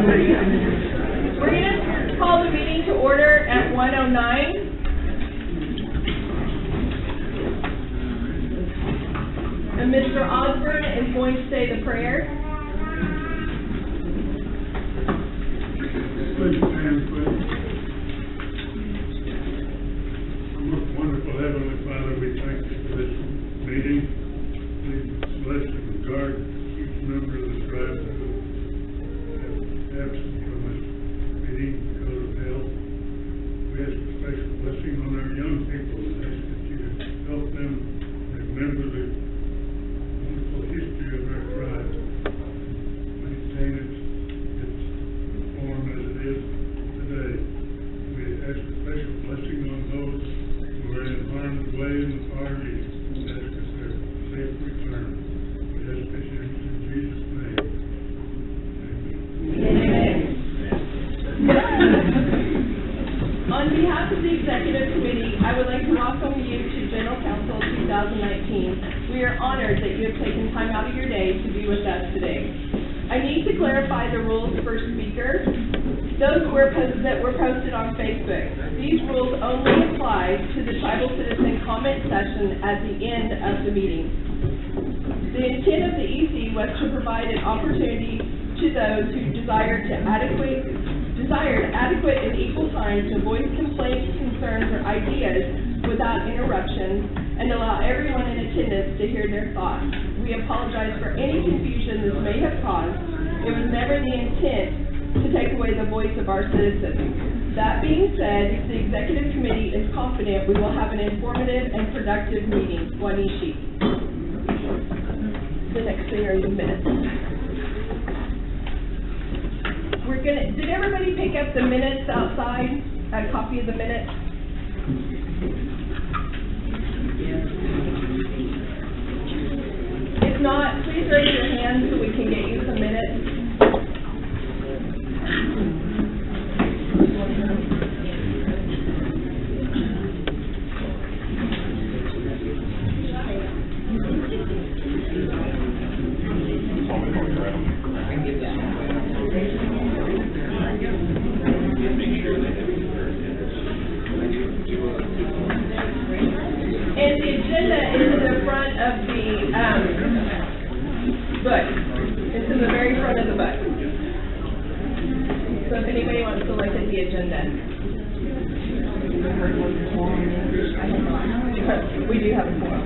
We're going to call the meeting to order at 1:09. And Mr. Osborne is going to say the prayer. Please stand, please. Most wonderful Heavenly Father, we thank you for this meeting. Please bless and guard each member of the tribe who is absent from this meeting because of health. We ask a special blessing on our young people and ask that you help them remember the wonderful history of our tribe, maintain its form as it is today. We ask a special blessing on those who are in harm's way in the Far East and ask us their safe return. We ask this in Jesus' name. Amen. On behalf of the Executive Committee, I would like to welcome you to General Council 2019. We are honored that you have taken time out of your day to be with us today. I need to clarify the rules for speaker. Those that were posted on Facebook. These rules only apply to the tribal citizen comment session at the end of the meeting. The intent of the EC was to provide an opportunity to those who desired adequate and equal time to voice complaints, concerns, or ideas without interruption, and allow everyone in attendance to hear their thoughts. We apologize for any confusion this may have caused. It was never the intent to take away the voice of our citizens. That being said, the Executive Committee is confident we will have an informative and productive meeting. Wanishi. The next thing are the minutes. Did everybody pick up the minutes outside? A copy of the minutes? If not, please raise your hand so we can get you some minutes. And the agenda is in the front of the book. It's in the very front of the book. So if anybody wants to look at the agenda. We do have a forum.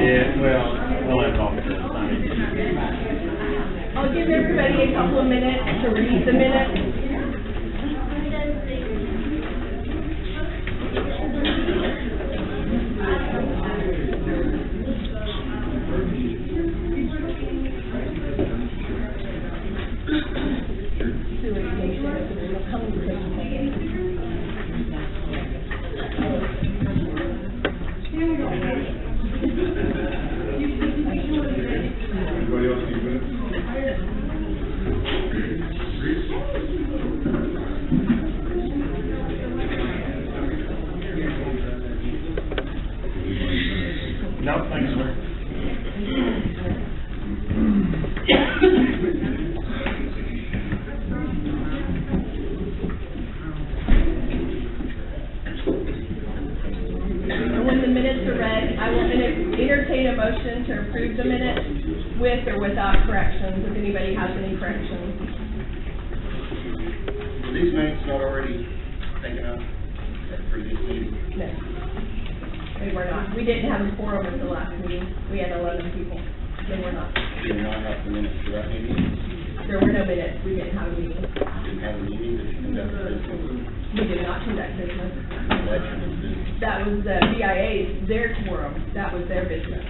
Yeah, well, we'll have coffee for the time. I'll give everybody a couple of minutes to read the minutes. No, thanks, sir. When the minutes are read, I will entertain a motion to approve the minutes with or without corrections, if anybody has any corrections. Were these minutes not already taken up at previous meeting? No. They were not. We didn't have a quorum at the last meeting. We had 11 people. They were not. Did you not have the minutes for that meeting? There were no minutes. We didn't have a meeting. Didn't have a meeting to conduct business? We did not conduct business. Election was business. That was the BIA's, their quorum. That was their business.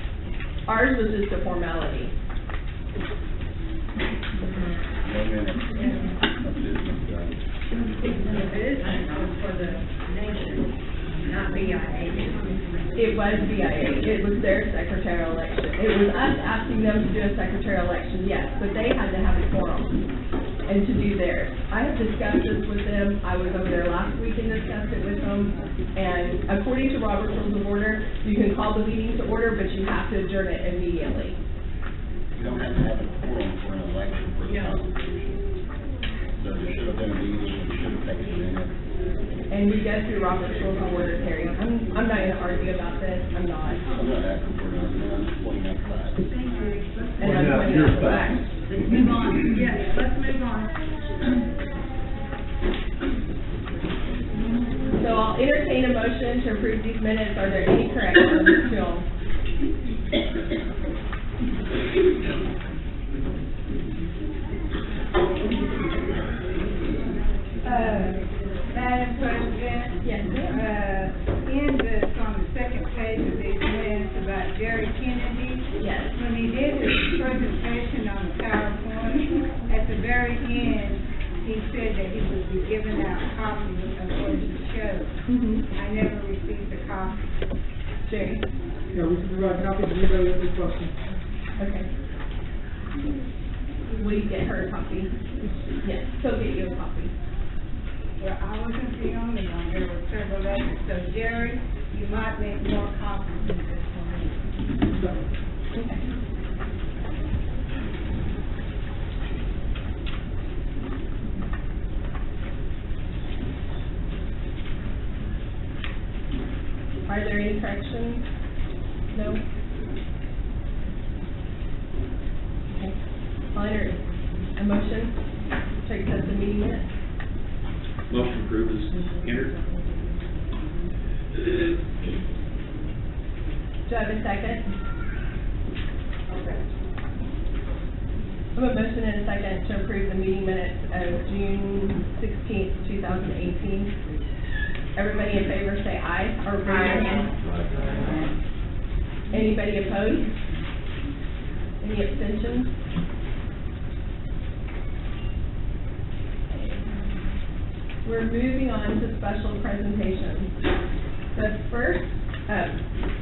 Ours was just a formality. No minutes. Of business done. The business was for the nation, not BIA. It was BIA. It was their secretarial election. It was us asking them to do a secretarial election, yes, but they had to have a quorum and to do theirs. I have discussed this with them. I was over there last week and discussed it with them. And according to Robert's Rules of Order, you can call the meeting to order, but you have to adjourn it immediately. You don't have to have a quorum for an election for the Constitution. So there should have been a meeting, we should have taken it in. And we go through Robert's Rules of Order, Terry. I'm not going to argue about this. I'm not. I'm not asking for nothing, I'm just pointing out facts. And I'm pointing out the facts. Move on, yes, let's move on. So I'll entertain a motion to approve these minutes. Are there any corrections to them? Madam President? Yes, ma'am. On the second page of these minutes about Jerry Kennedy. Yes. When he did his presentation on the PowerPoint, at the very end, he said that he would be giving out copies of what he showed. I never received a copy. Jerry? Yeah, we can provide copies of anybody with this question. Okay. Will you get her a copy? Yes, she'll get you a copy. Well, I wasn't the only one, there were several others, so Jerry, you might make more copies than this one. Okay. Are there any corrections? No? Okay. I'll enter a motion to accept the meeting minutes. Motion approved is entered. Do I have a second? I have a motion and a second to approve the meeting minutes of June 16th, 2018. Everybody in favor say aye, or raise your hand. Anybody opposed? Any abstentions? We're moving on to special presentations. The first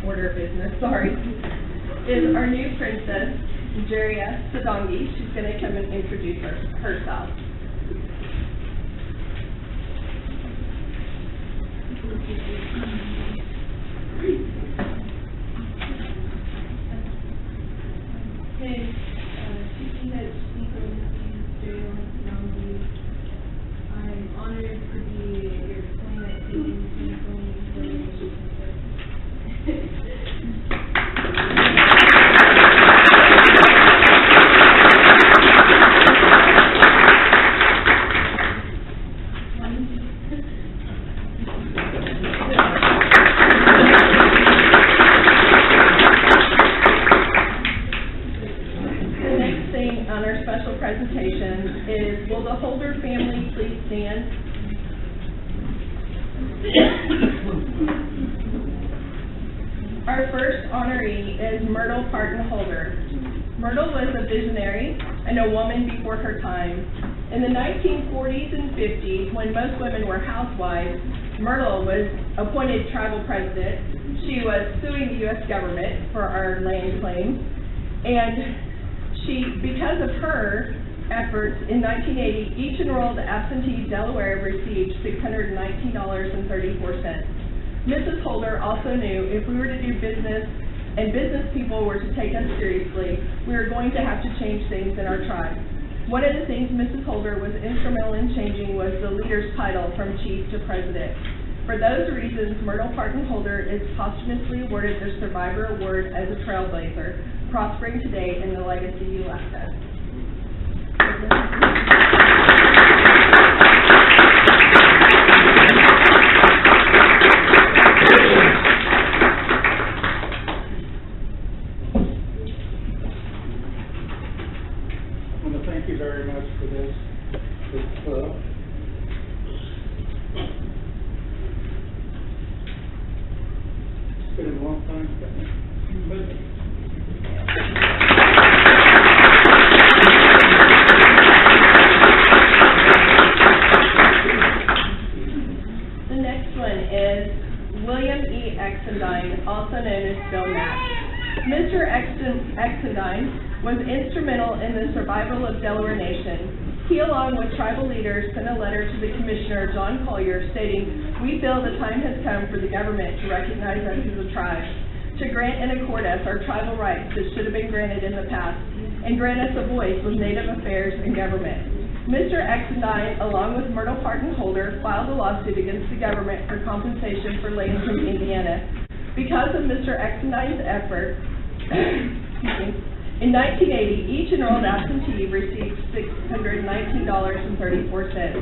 order of business, is our new princess, Jeria Sadongi. She's going to come and introduce herself. Hey, speaking as Speaker Jeria Sadongi, I'm honored to be your 2019 The next thing on our special presentation is, will the Holder family please stand? Our first honoree is Myrtle Parton Holder. Myrtle was a visionary and a woman before her time. In the 1940s and 50s, when most women were housewives, Myrtle was appointed tribal president. She was suing the U.S. government for our land claims, and because of her efforts, in 1980, each enrolled absentee Delaware received $619.34. Mrs. Holder also knew if we were to do business and business people were to take us seriously, we were going to have to change things in our tribe. One of the things Mrs. Holder was instrumental in changing was the leader's title from chief to president. For those reasons, Myrtle Parton Holder is posthumously awarded the Survivor Award as a trailblazer, prospering today in the legacy you left us. I want to thank you very much for this. It's been a long time coming. The next one is William E. Mr. Exendine was instrumental in the survival of Delaware Nation. He, along with tribal leaders, sent a letter to the Commissioner, John Collier, stating, "We feel the time has come for the government to recognize us as a tribe, to grant and accord us our tribal rights that should have been granted in the past, and grant us a voice with Native affairs and government." Mr. Exendine, along with Myrtle Parton Holder, filed a lawsuit against the government for compensation for lands in Indiana. Because of Mr. Exendine's effort, in 1980, each enrolled absentee received $619.34.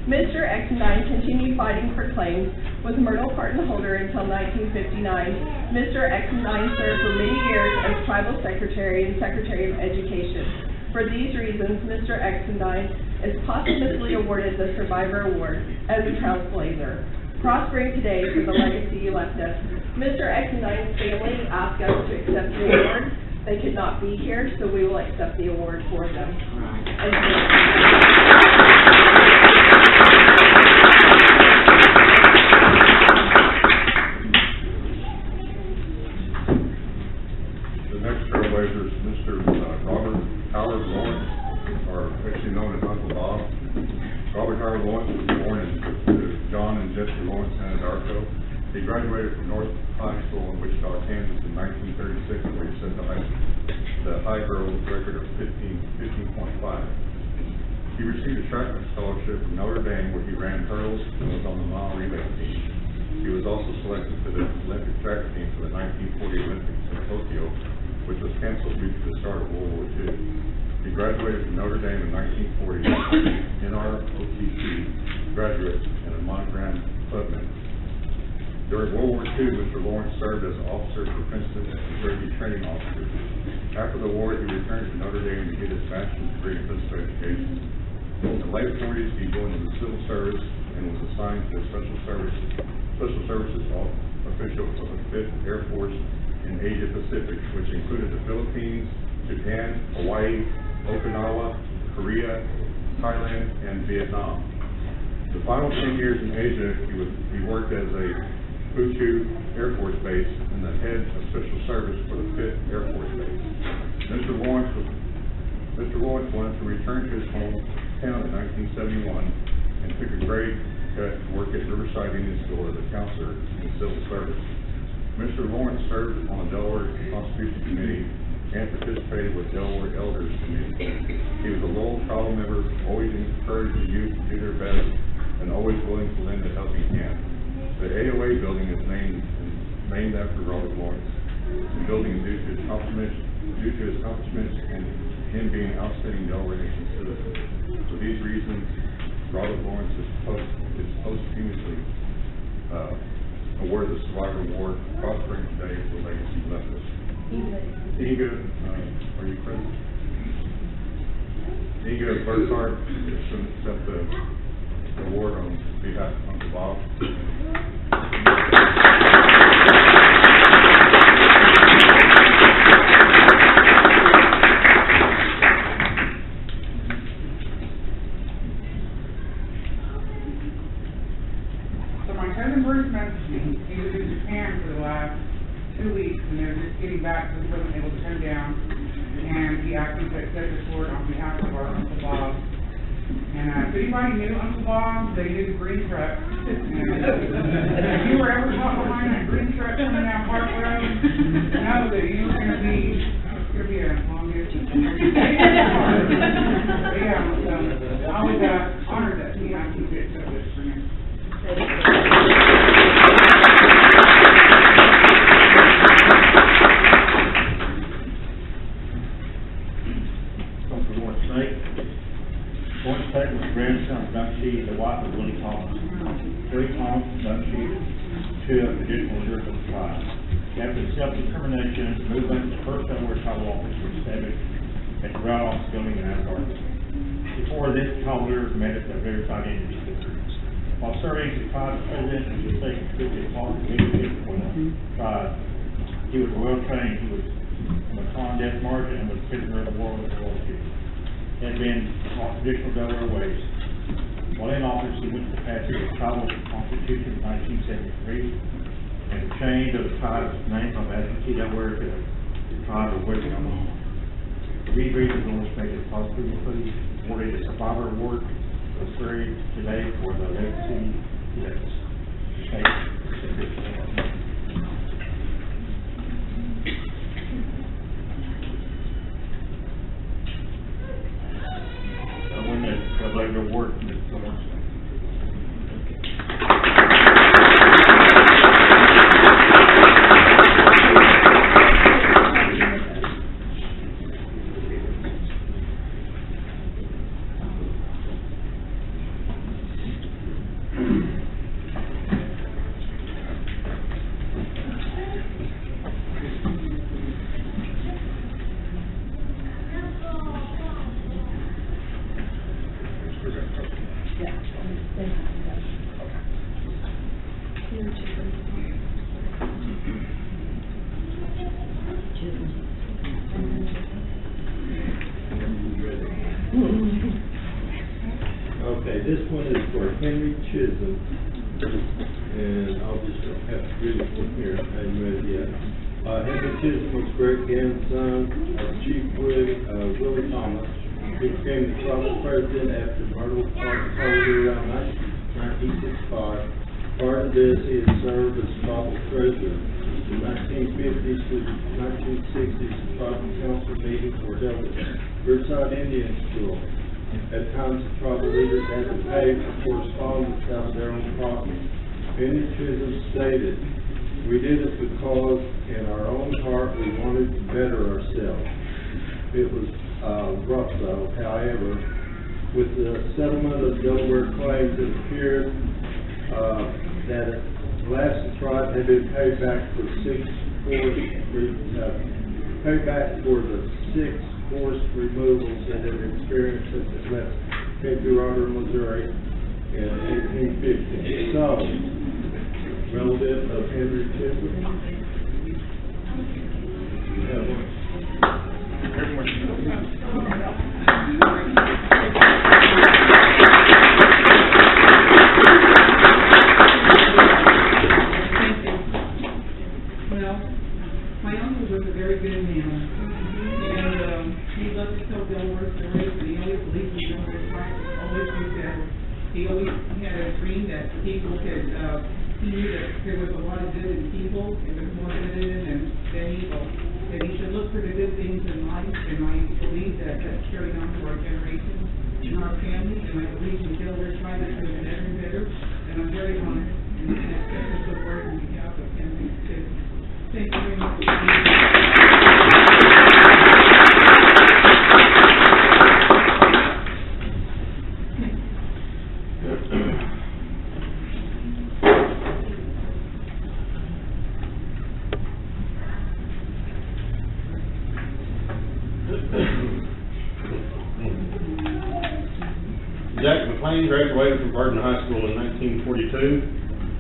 Mr. Exendine continued fighting for claims with Myrtle Parton Holder until 1959. Mr. Exendine served for many years as Tribal Secretary and Secretary of Education. For these reasons, Mr. Exendine is posthumously awarded the Survivor Award as a trailblazer, prospering today for the legacy he left us. Mr. Exendine's family asked us to accept the award. They could not be here, so we will accept the award for them. The next trailblazer is Mr. Robert Howard Lawrence, or actually known as Uncle Bob. Robert Howard Lawrence was born in John and Jesse Lawrence, Anadarko. He graduated from North High School in Wichita, Kansas in 1936, where he set the high hurdle record of 15.5. He received a track scholarship from Notre Dame, where he ran hurdles and was on the mile relay team. He was also selected for the Olympic track team for the 1940 Olympics in Tokyo, which was canceled due to the start of World War II. He graduated from Notre Dame in 1940, NROTC graduate and a monogram clubman. During World War II, Mr. Lawrence served as an officer for Princeton and Jersey training officer. After the war, he returned to Notre Dame to get his bachelor's degree in physical education. In the late 40s, he joined the civil service and was assigned to special services official for the 5th Air Force in Asia Pacific, which included the Philippines, Japan, Hawaii, Okinawa, Korea, Thailand, and Vietnam. The final 10 years in Asia, he worked as a Fuchu Air Force Base and the head of special service for the 5th Air Force Base. Mr. Lawrence wanted to return to his hometown in 1971 and took a grade cut to work at Riverside Indian School as a counselor in civil service. Mr. Lawrence served on the Delaware Constitution Committee and participated with Delaware Elders Committee. He was a loyal tribal member, always encouraged the youth to do their best and always willing to lend a helping hand. The AOA building is named after Robert Lawrence. The building is due to his accomplishments and him being an outstanding Delaware Nation citizen. For these reasons, Robert Lawrence is posthumously awarded the Survivor Award, prospering today for the legacy left us. Inga, are you present? Inga Burkhart is to accept the award on behalf of Uncle Bob. So my cousin Bruce messaged me. He was in Japan for the last 2 weeks, and they're just getting back, so he wasn't able to come down. And he asked me to accept this award on behalf of our Uncle Bob. And if anybody knew Uncle Bob, they knew the green truck. And if you were ever caught behind that green truck coming down Park Road, know that you were going to be a long day. Yeah, so I was honored that he asked me to accept this for him. Lawrence Tate was the grandson of Dunshee, the wife of Willie Thomas. 3 Thomas, Dunshee, 2 of the additional leaders of the tribe. After the self-determination, movement, the first Delaware tribal office was established at the Route Office Building in Anadarko. Before this, tribal leaders met at the Riverside Indian School. While serving as the tribe's president, he was taken to the important leadership for the tribe. He was well trained. He was on the con death margin and was prisoner of the war with the War. Had been taught traditional Delaware ways. While in office, he went to the passage of the Tribal Constitution in 1973 and the change of the tribe's name from absentee Delaware to tribe of Willie Thomas. These reasons illustrated possibly include awarded a survivor award was carried today for the legacy that's I win the legacy award. Okay, this one is for Henry Chisholm, and I'll just have to read it from here, I haven't read it yet. Henry Chisholm was great grandson of Chief Willie Thomas, who became the tribal president after Myrtle Park holiday around 1965. Prior to this, he had served as tribal treasurer. From 1950s to 1960s, the tribal council meetings were held at Riverside Indian School. At times, the tribal leaders had to pay for correspondence out of their own pockets. Henry Chisholm stated, "We did it because in our own heart we wanted to better ourselves." It was rough though, however. With the settlement of Delaware claims, it appeared that at last the tribe had been paid back for the 6 forced removals that had experienced since it left Delaware, Missouri in 1850. So, relative of Henry Chisholm. Well, my uncle was a very good man, and he loved to tell Delaware stories, and he always believed in Delaware's right, always knew that. He always had a dream that people could, he knew that there was a lot of good in people, and there's more good than evil. That he should look for the good things in life, and I believe that that's carried on to our generation, in our family, and I believe in Delaware's right is going to be every better, and I'm very honored and accepted the word on behalf of Henry Chisholm. Thank you very much. Jack McLean graduated from Burton High School in 1942.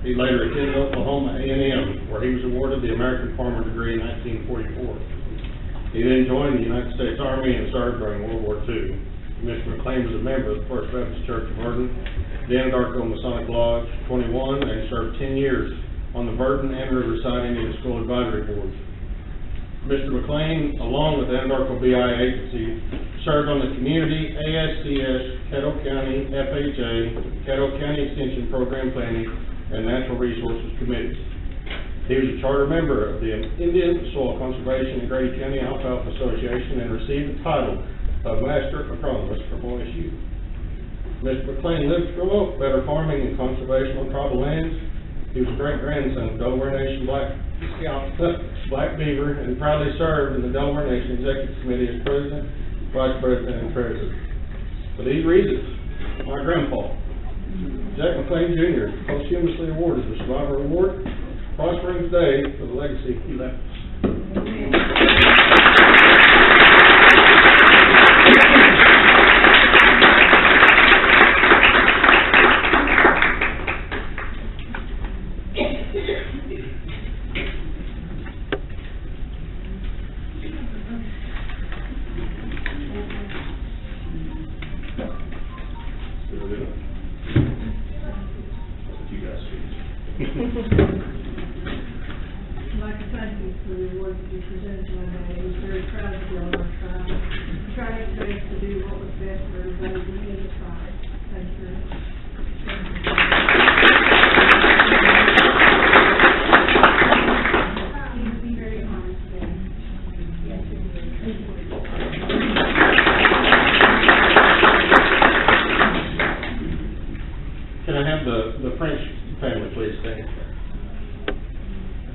He later attended Oklahoma A&M, where he was awarded the American Farmer degree in 1944. He then joined the United States Army and served during World War II. Mr. McLean was a member of the First Baptist Church of Burton, the Anadarko Masonic Lodge 21, and served 10 years on the Burton and Riverside Indian School Advisory Boards. Mr. McLean, along with the Anadarko BI agency, served on the Community ASCS, Caddo County FHA, Caddo County Extension Program Planning, and Natural Resources Committees. He was a charter member of the Indian Soil Conservation and Grady County Alfalfa Association and received the title of Master Agronomist from OSU. Mr. McLean lived to promote better farming and conservation on tribal lands. He was a great-grandson of Delaware Nation Black Beaver and proudly served in the Delaware Nation Executive Committee as President, Vice President, and Treasurer. For these reasons, my grandpa, Jack McLean Jr., posthumously awarded the Survivor Award, prospering today for the legacy he left us. Like I said, Can I have the French family please stand?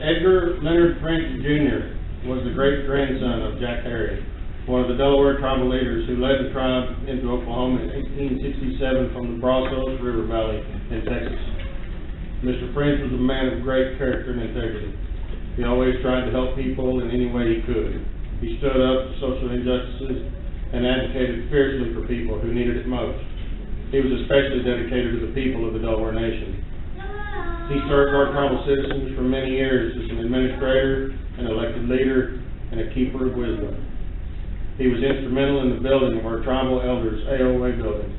Edgar Leonard French Jr. was the great-grandson of Jack Harry, one of the Delaware tribal leaders who led the tribe into Oklahoma in 1867 from the Brazos River Valley in Texas. Mr. French was a man of great character and integrity. He always tried to help people in any way he could. He stood up to social injustices and advocated fiercely for people who needed it most. He was especially dedicated to the people of the Delaware Nation. He served our tribal citizens for many years as an administrator, an elected leader, and a keeper of wisdom. He was instrumental in the building of our tribal elders' AOA building.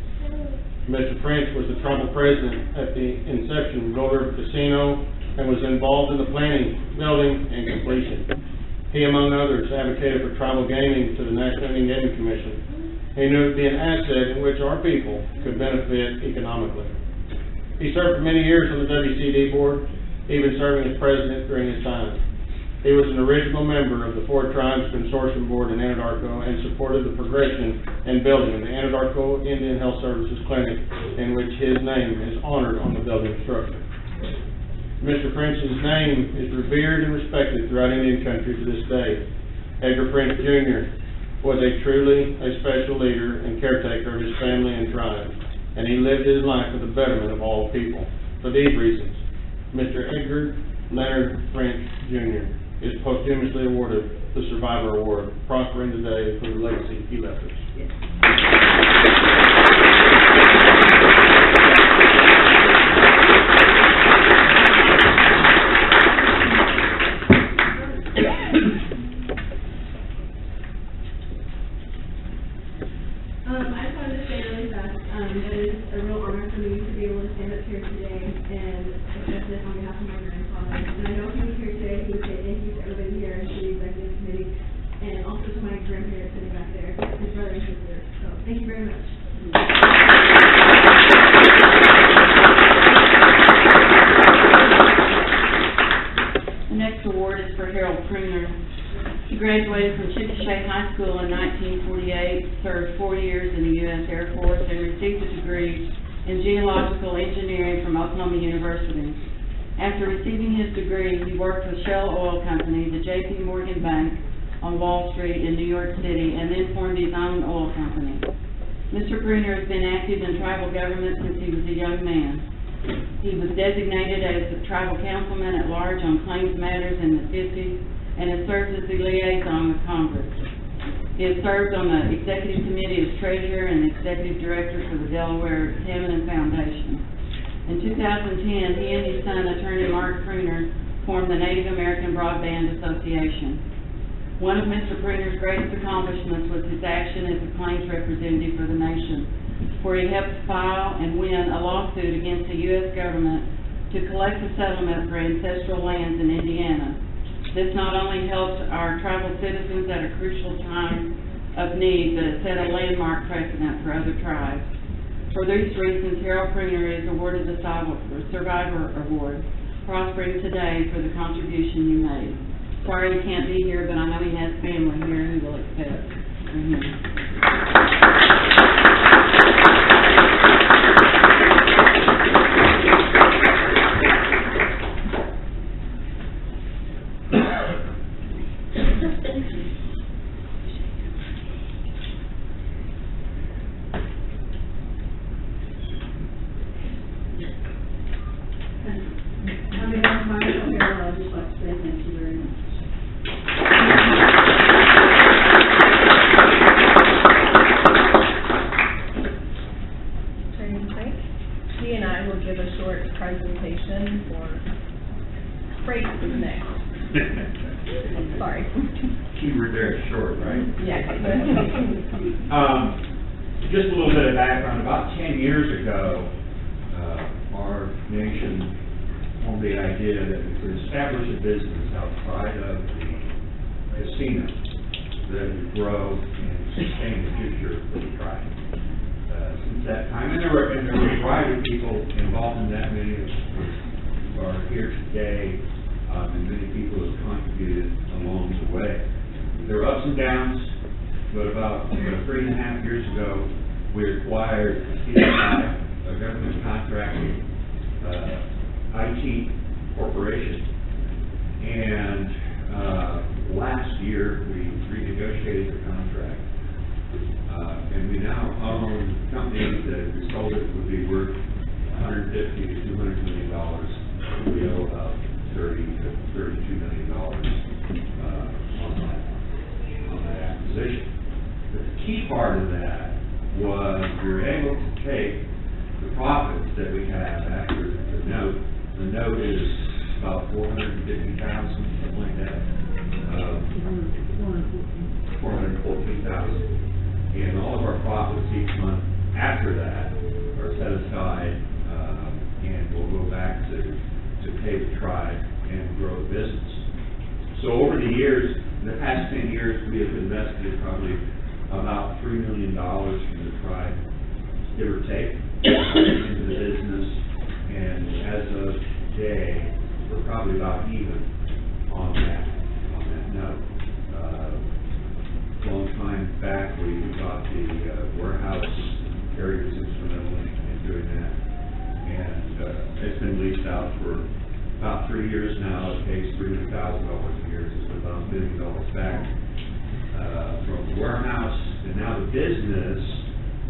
Mr. French was the tribal president at the inception of Gold River Casino and was involved in the planning, building, and completion. He, among others, advocated for tribal gaming to the National Indian Gaming Commission. He knew it would be an asset in which our people could benefit economically. He served for many years on the WCD board, even serving as president during his time. He was an original member of the Four Tribes Consortium Board in Anadarko and supported the progression and building of the Anadarko Indian Health Services Clinic, in which his name is honored on the building structure. Mr. French's name is revered and respected throughout Indian country to this day. Edgar French Jr. was a special leader and caretaker of his family and tribe, and he lived his life for the betterment of all people. For these reasons, Mr. Edgar Leonard French Jr. is posthumously awarded the Survivor Award, prospering today for the legacy he left us. I just wanted to say really fast, that it is a real honor for me to be able to stand up here today and accept this on behalf of my grandfather. And I know if he was here today, he would say thank you to everybody here and to the executive committee, and also to my grandparents sitting back there, his brother and sister. So, thank you very much. The next award is for Harold Pruner. He graduated from Chickasha High School in 1948, served 4 years in the U.S. Air Force, and received a degree in geological engineering from Oklahoma University. After receiving his degree, he worked with Shell Oil Company, the J.P. Morgan Bank on Wall Street in New York City, and then formed his own oil company. Mr. Pruner has been active in tribal government since he was a young man. He was designated as the tribal councilman at large on claims matters in the 50s, and has served as the liaison with Congress. He has served on the executive committee as treasurer and executive director for the Delaware Tammany Foundation. In 2010, he and his son, attorney Mark Pruner, formed the Native American Broadband Association. One of Mr. Pruner's greatest accomplishments was his action as a claims representative for the nation, where he helped file and win a lawsuit against the U.S. government to collect a settlement for ancestral lands in Indiana. This not only helped our tribal citizens at a crucial time of need, but it set a landmark precedent for other tribes. For these reasons, Harold Pruner is awarded the Survivor Award, prospering today for the contribution you made. Sorry you can't be here, but I know he has family here who will accept from him. On behalf of my family, I'd just like to say thank you very much. Attorney Frank, he and I will give a short presentation for Freight is next. Sorry. Keyword there is short, right? Yeah. Just a little bit of background. About 10 years ago, our nation formed the idea that we could establish a business outside of the casino that would grow and sustain the future for the tribe. Since that time, and there were a variety of people involved in that. Many of us are here today, and many people have contributed along the way. There were ups and downs. but about 3.5 years ago, we acquired CSI, a government contracting IT corporation. And last year, we renegotiated the contract. And we now own companies that if we sold it would be worth $150 to $200 million. We owe about $30 to $32 million on that acquisition. But the key part of that was we were able to take the profits that we have after the note. The note is about $450,000, something like that. $414,000. And all of our profits each month after that are set aside, and we'll go back to pay the tribe and grow the business. So over the years, in the past 10 years, we have invested probably about $3 million from the tribe, give or take, into the business. And as of today, we're probably about even on that note. A long time back, we got the warehouse. Gary was instrumental in doing that. And it's been leased out for about 3 years now. It pays $300,000 a year. It's been about $1 million back from the warehouse. And now the business,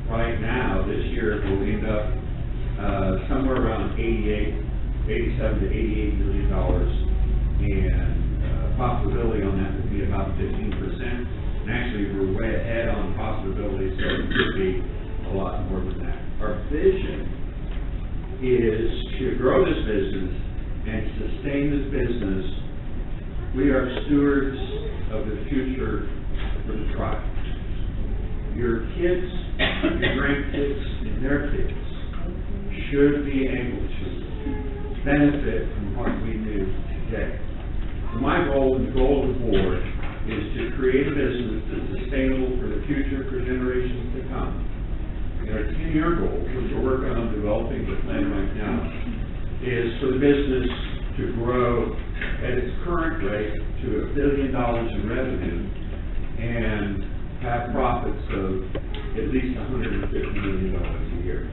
right now, this year, will end up somewhere around $87 to $88 million. And profitability on that would be about 15%. And actually, we're way ahead on profitability, so it could be a lot more than that. Our vision is to grow this business and sustain this business. We are stewards of the future for the tribe. Your kids, your grandkids, and their kids should be able to benefit from what we do today. So my goal and the goal of the board is to create a business that's sustainable for the future, for generations to come. And our 10-year goal, which we're working on developing the plan right now, is for the business to grow at its current rate to $1 billion in revenue and have profits of at least $150 million a year.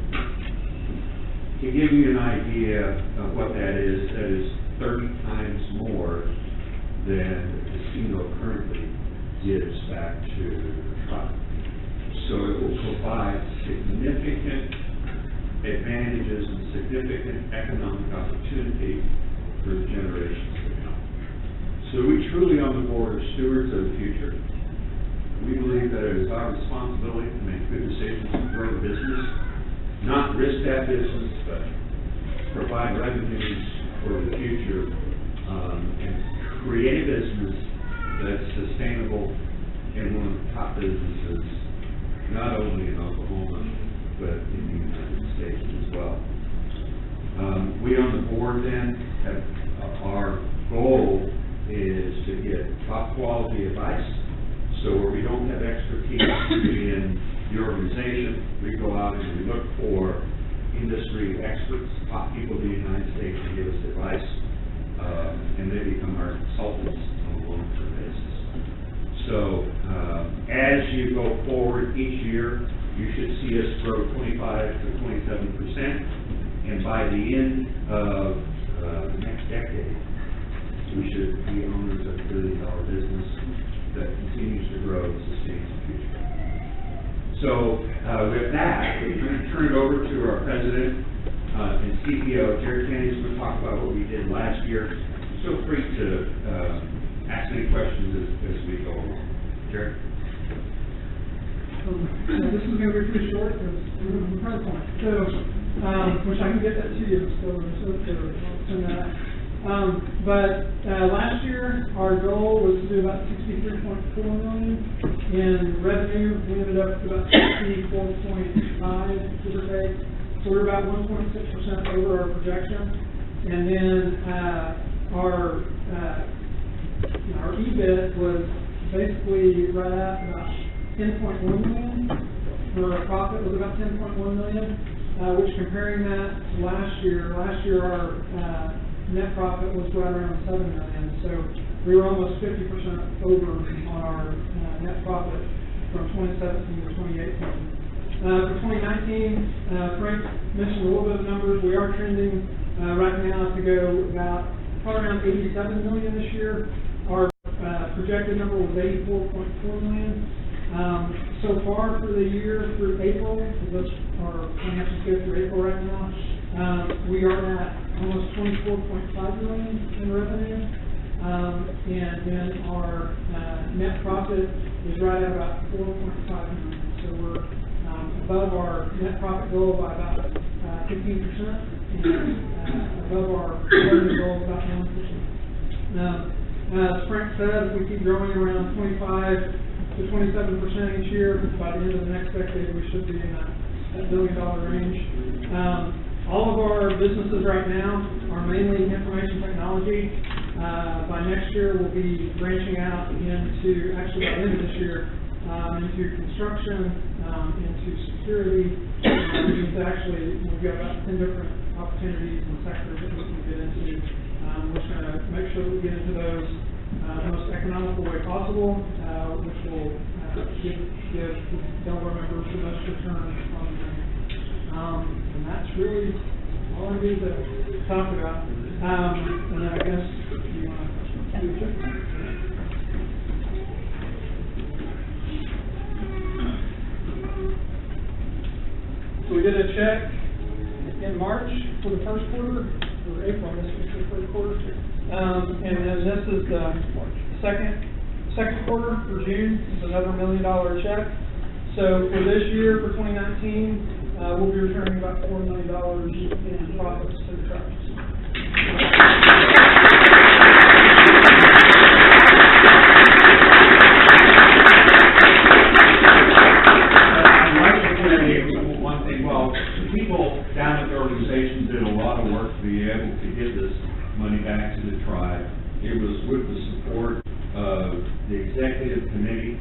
To give you an idea of what that is 30 times more than the casino currently gives back to the tribe. So it will provide significant advantages and significant economic opportunity for the generations to come. So we truly on the board are stewards of the future. We believe that it is our responsibility to make good decisions and grow the business, not risk that business, but provide revenues for the future, and create a business that's sustainable and one of the top businesses, not only in Oklahoma, but in the United States as well. We on the board then, our goal is to get top quality advice. So where we don't have expertise in the organization, we go out and we look for industry experts, top people in the United States to give us advice. And they become our consultants on a long-term basis. So, as you go forward each year, you should see us grow 25 to 27%, and by the end of the next decade, we should be owners of a $1 billion business that continues to grow and sustains the future. So, with that, we're going to turn it over to our president and CEO, Jerry Kennedy, is going to talk about what we did last year. Feel free to ask any questions as we go along. Jerry? This is going to be pretty short because we're on the PowerPoint. So, which I can get that to you, so send that out. But last year, our goal was to do about $63.4 million in revenue. We ended up with about $64.5 million, give or take. So we're about 1.6% over our projection, and then our EBIT was basically right at about $10.1 million. Our profit was about $10.1 million, which comparing that to last year our net profit was right around $7 million. So we were almost 50% over on our net profit. from 2017 to 2018. For 2019, Frank mentioned a little bit of numbers. We are trending right now to go about probably around 87 million this year. Our projected number was 84.4 million. So far for the year through April, because our financials go through April right now, we are at almost 24.5 million in revenue. And then our net profit is right at about 4.5 million. So we're above our net profit goal by about 15%, and above our revenue goal about 1%. As Frank said, if we keep growing around 25 to 27% each year, by the end of the next decade, we should be in that $1 billion range. All of our businesses right now are mainly information technology. By next year, we'll be branching out into, actually by the end of this year, into construction, into security, into actually, we've got about 10 different opportunities and sectors that we can get into. We're just going to make sure that we get into those the most economical way possible, which will give Delaware members the most return on them. And that's really all I need to talk about. And then I guess you want to do a check. So we did a check in March for the first quarter, or April, this was the first quarter. And then this is the second quarter for June. It's another $1 million check. So for this year, for 2019, we'll be returning about $4 million in profits to the trust. One thing, well, the people down at the organization did a lot of work to be able to get this money back to the tribe. It was with the support of the executive committee,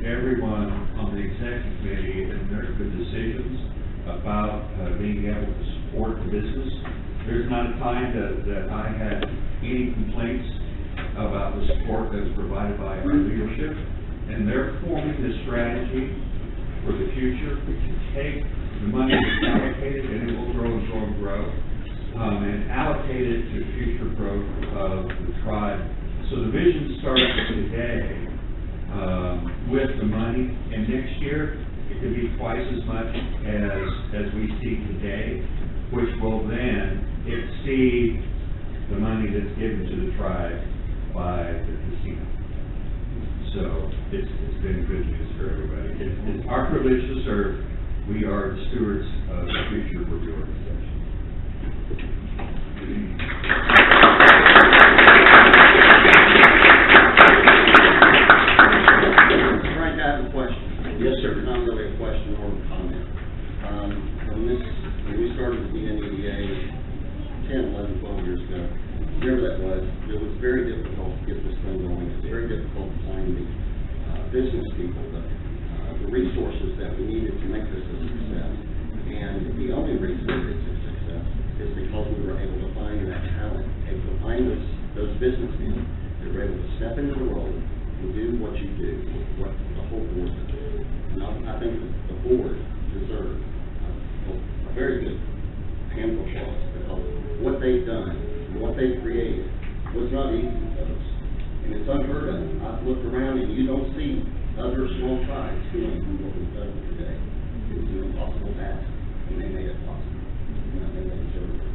everyone on the executive committee, and their good decisions about being able to support the business. There's not a time that I had any complaints about the support that was provided by our leadership, and they're forming this strategy for the future to take the money that's allocated, and it will grow and grow and grow, and allocate it to future growth of the tribe. So the vision starts today with the money, and next year it could be twice as much as we see today, which will then exceed the money that's given to the tribe by the casino. So it's been good news for everybody. It's our privilege to serve. We are the stewards of the future for the organization. Frank, I have a question. Yes, sir. It's not really a question or a comment. When we started the NEDA 10, 11, 12 years ago, whatever that was, it was very difficult to get this thing going. It's very difficult to find the business people, the resources that we needed to make this a success. And the only reason that it's a success is because we were able to find that talent, able to find those businessmen that were able to step into the role and do what you do, what the whole board does. And I think that the board deserves a very good hand of applause, because what they've done, what they've created, was not easy, folks. And it's unheard of. I've looked around and you don't see other small tribes doing what we've done today. It's an impossible task, and they made it possible. And I think they deserve it.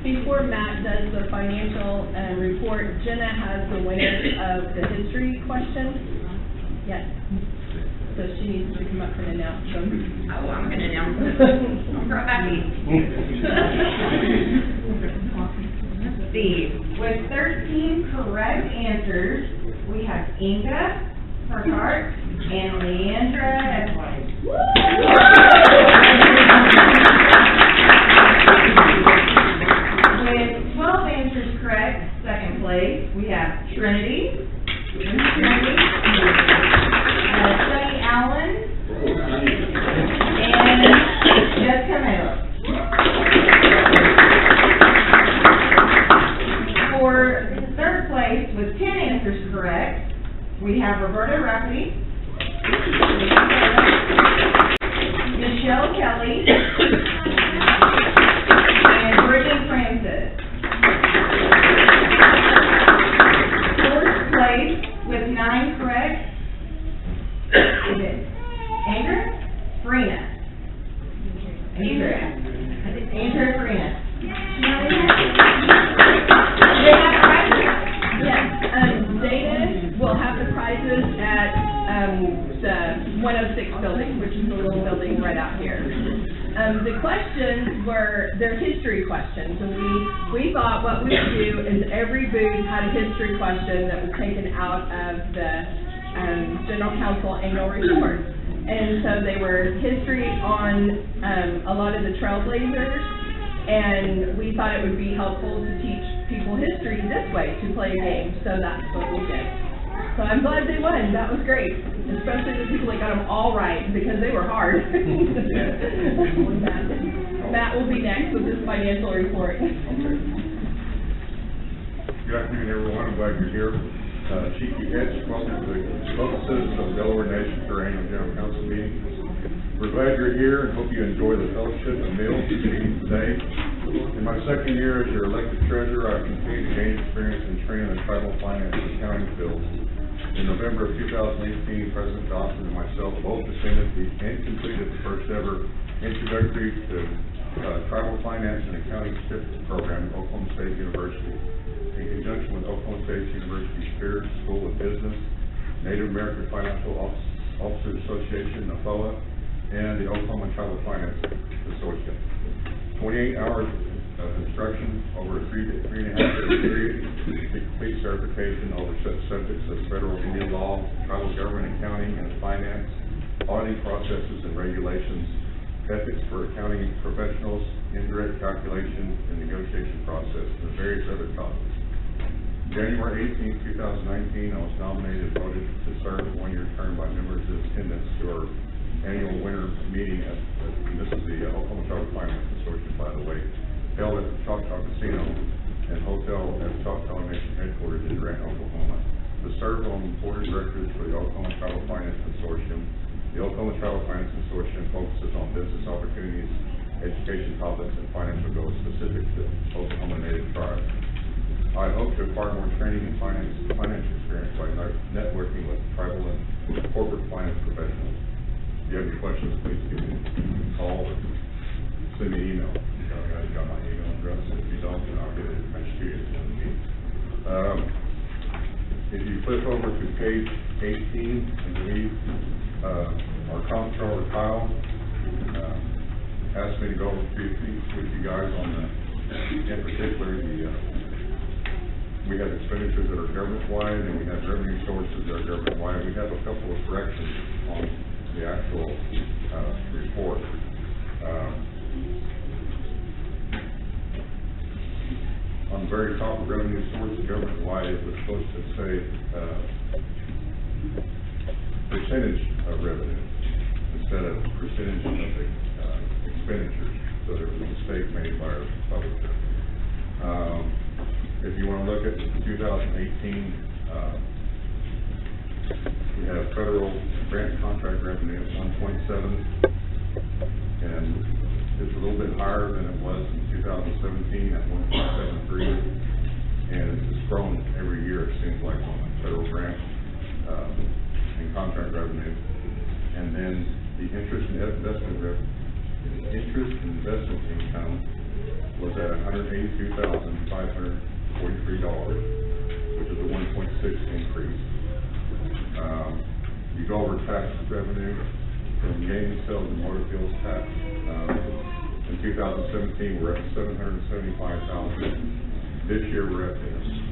Before Matt does the financial report, Jenna has the winner of the history question. Yes. So she needs to come up and announce them. Oh, I'm going to announce them. I'm happy. Steve, with 13 correct answers, we have Inga Hartart and Leandra Edward. With 12 answers correct, second place, we have Trinity. Sunny Allen and Jessica Miller. We have Roberta Rafferty, Michelle Kelly, and Brittany Francis. Fourth place with 9 correct is it Andrew Farina. Andrew Farina. Yes, Dana will have the prizes at, the 106 building, which is the little building right out here. The questions were, they're history questions, and we thought what we would do is every booth had a history question that was taken out of the, General Counsel annual report. And so they were history on, a lot of the trailblazers, and we thought it would be helpful to teach people history this way, to play a game, so that's what we did. So I'm glad they won, that was great, especially the people that got them all right, because they were hard. Matt will be next with his financial report. Good afternoon, everyone. I'm glad you're here. Chief Edge, welcome to the local citizens of Delaware Nation for our annual general council meeting. We're glad you're here and hope you enjoy the fellowship and meals you're eating today. In my second year as your elected treasurer, I've continued to gain experience in training the tribal finance and accounting fields. In November of 2018, President Dawson and myself both attended and completed the first ever introductory to tribal finance and accounting certificate program at Oklahoma State University. In conjunction with Oklahoma State University Spirit School of Business, Native American Financial Officers Association, NAFOA, and the Oklahoma Tribal Finance Consortium. 28 hours of instruction over a 3.5 year period to complete certification over such subjects as federal Indian law, tribal government accounting and finance, auditing processes and regulations, ethics for accounting professionals, indirect calculation and negotiation process, and various other topics. January 18, 2019, I was nominated and voted to serve a 1-year term by members of attendance to our annual winter meeting this is the Oklahoma Tribal Finance Consortium, by the way, held at the Choctaw Casino and Hotel at Choctaw Nation headquarters in Durant, Oklahoma. To serve on the board of directors for the Oklahoma Tribal Finance Consortium, the Oklahoma Tribal Finance Consortium focuses on business opportunities, education topics, and financial goals specific to Oklahoma Native tribes. I hope to acquire more training and financial experience by networking with tribal and corporate finance professionals. If you have any questions, please give me a call or send me an email. You got my email address. If you don't, then I'll get it message to you at the end of the meeting. If you flip over to page 18 and read our comptroller Kyle asked me to go over a few things with you guys on the, in particular, we have expenditures that are government-wide and we have revenue sources that are government-wide. We have a couple of corrections on the actual report. On the very top of revenue source, government-wide, it was supposed to say percentage of revenue instead of percentage of the expenditures. So there was a mistake made by our publisher. If you want to look at 2018, we have federal grant contract revenue at 1.7, and it's a little bit higher than it was in 2017 at 1.73, and it's grown every year, it seems like, on federal grant and contract revenue. And then the interest and investment income was at $182,543, which is a 1.6 increase. You go over tax revenue from gaming sales and motor fuels tax. In 2017, we're at $775,000. This year we're at,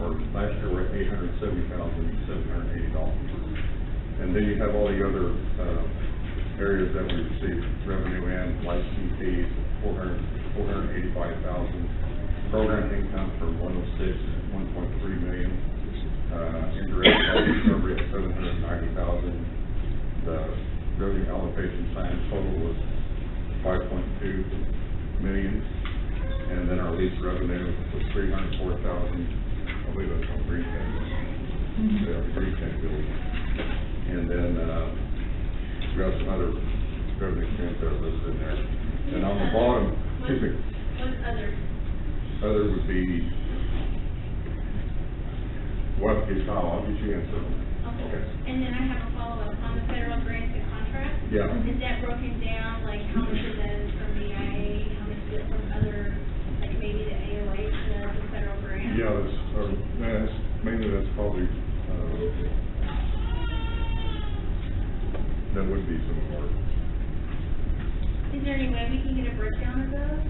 or last year we're at $870,780. And then you have all the other areas that we receive revenue in, licensing fees, $485,000. Program income from 106, 1.3 million. Indirect cost recovery at $790,000. The revenue allocation plan total was $5.2 million. And then our lease revenue was $304,000. I believe that's on Green County. The Green County building. And then, we got some other revenue streams that are listed in there. And on the bottom, excuse me, What's other? other would be, what is I'll get you answer. Okay. And then I have a follow-up on the federal grants and contracts. Yeah. Is that broken down, like how much of that is from the IA, how much is it from other, like maybe the AOH, the federal grant? Yeah, that's, mainly that's probably, that would be some more. Is there any way we can get a breakdown of those?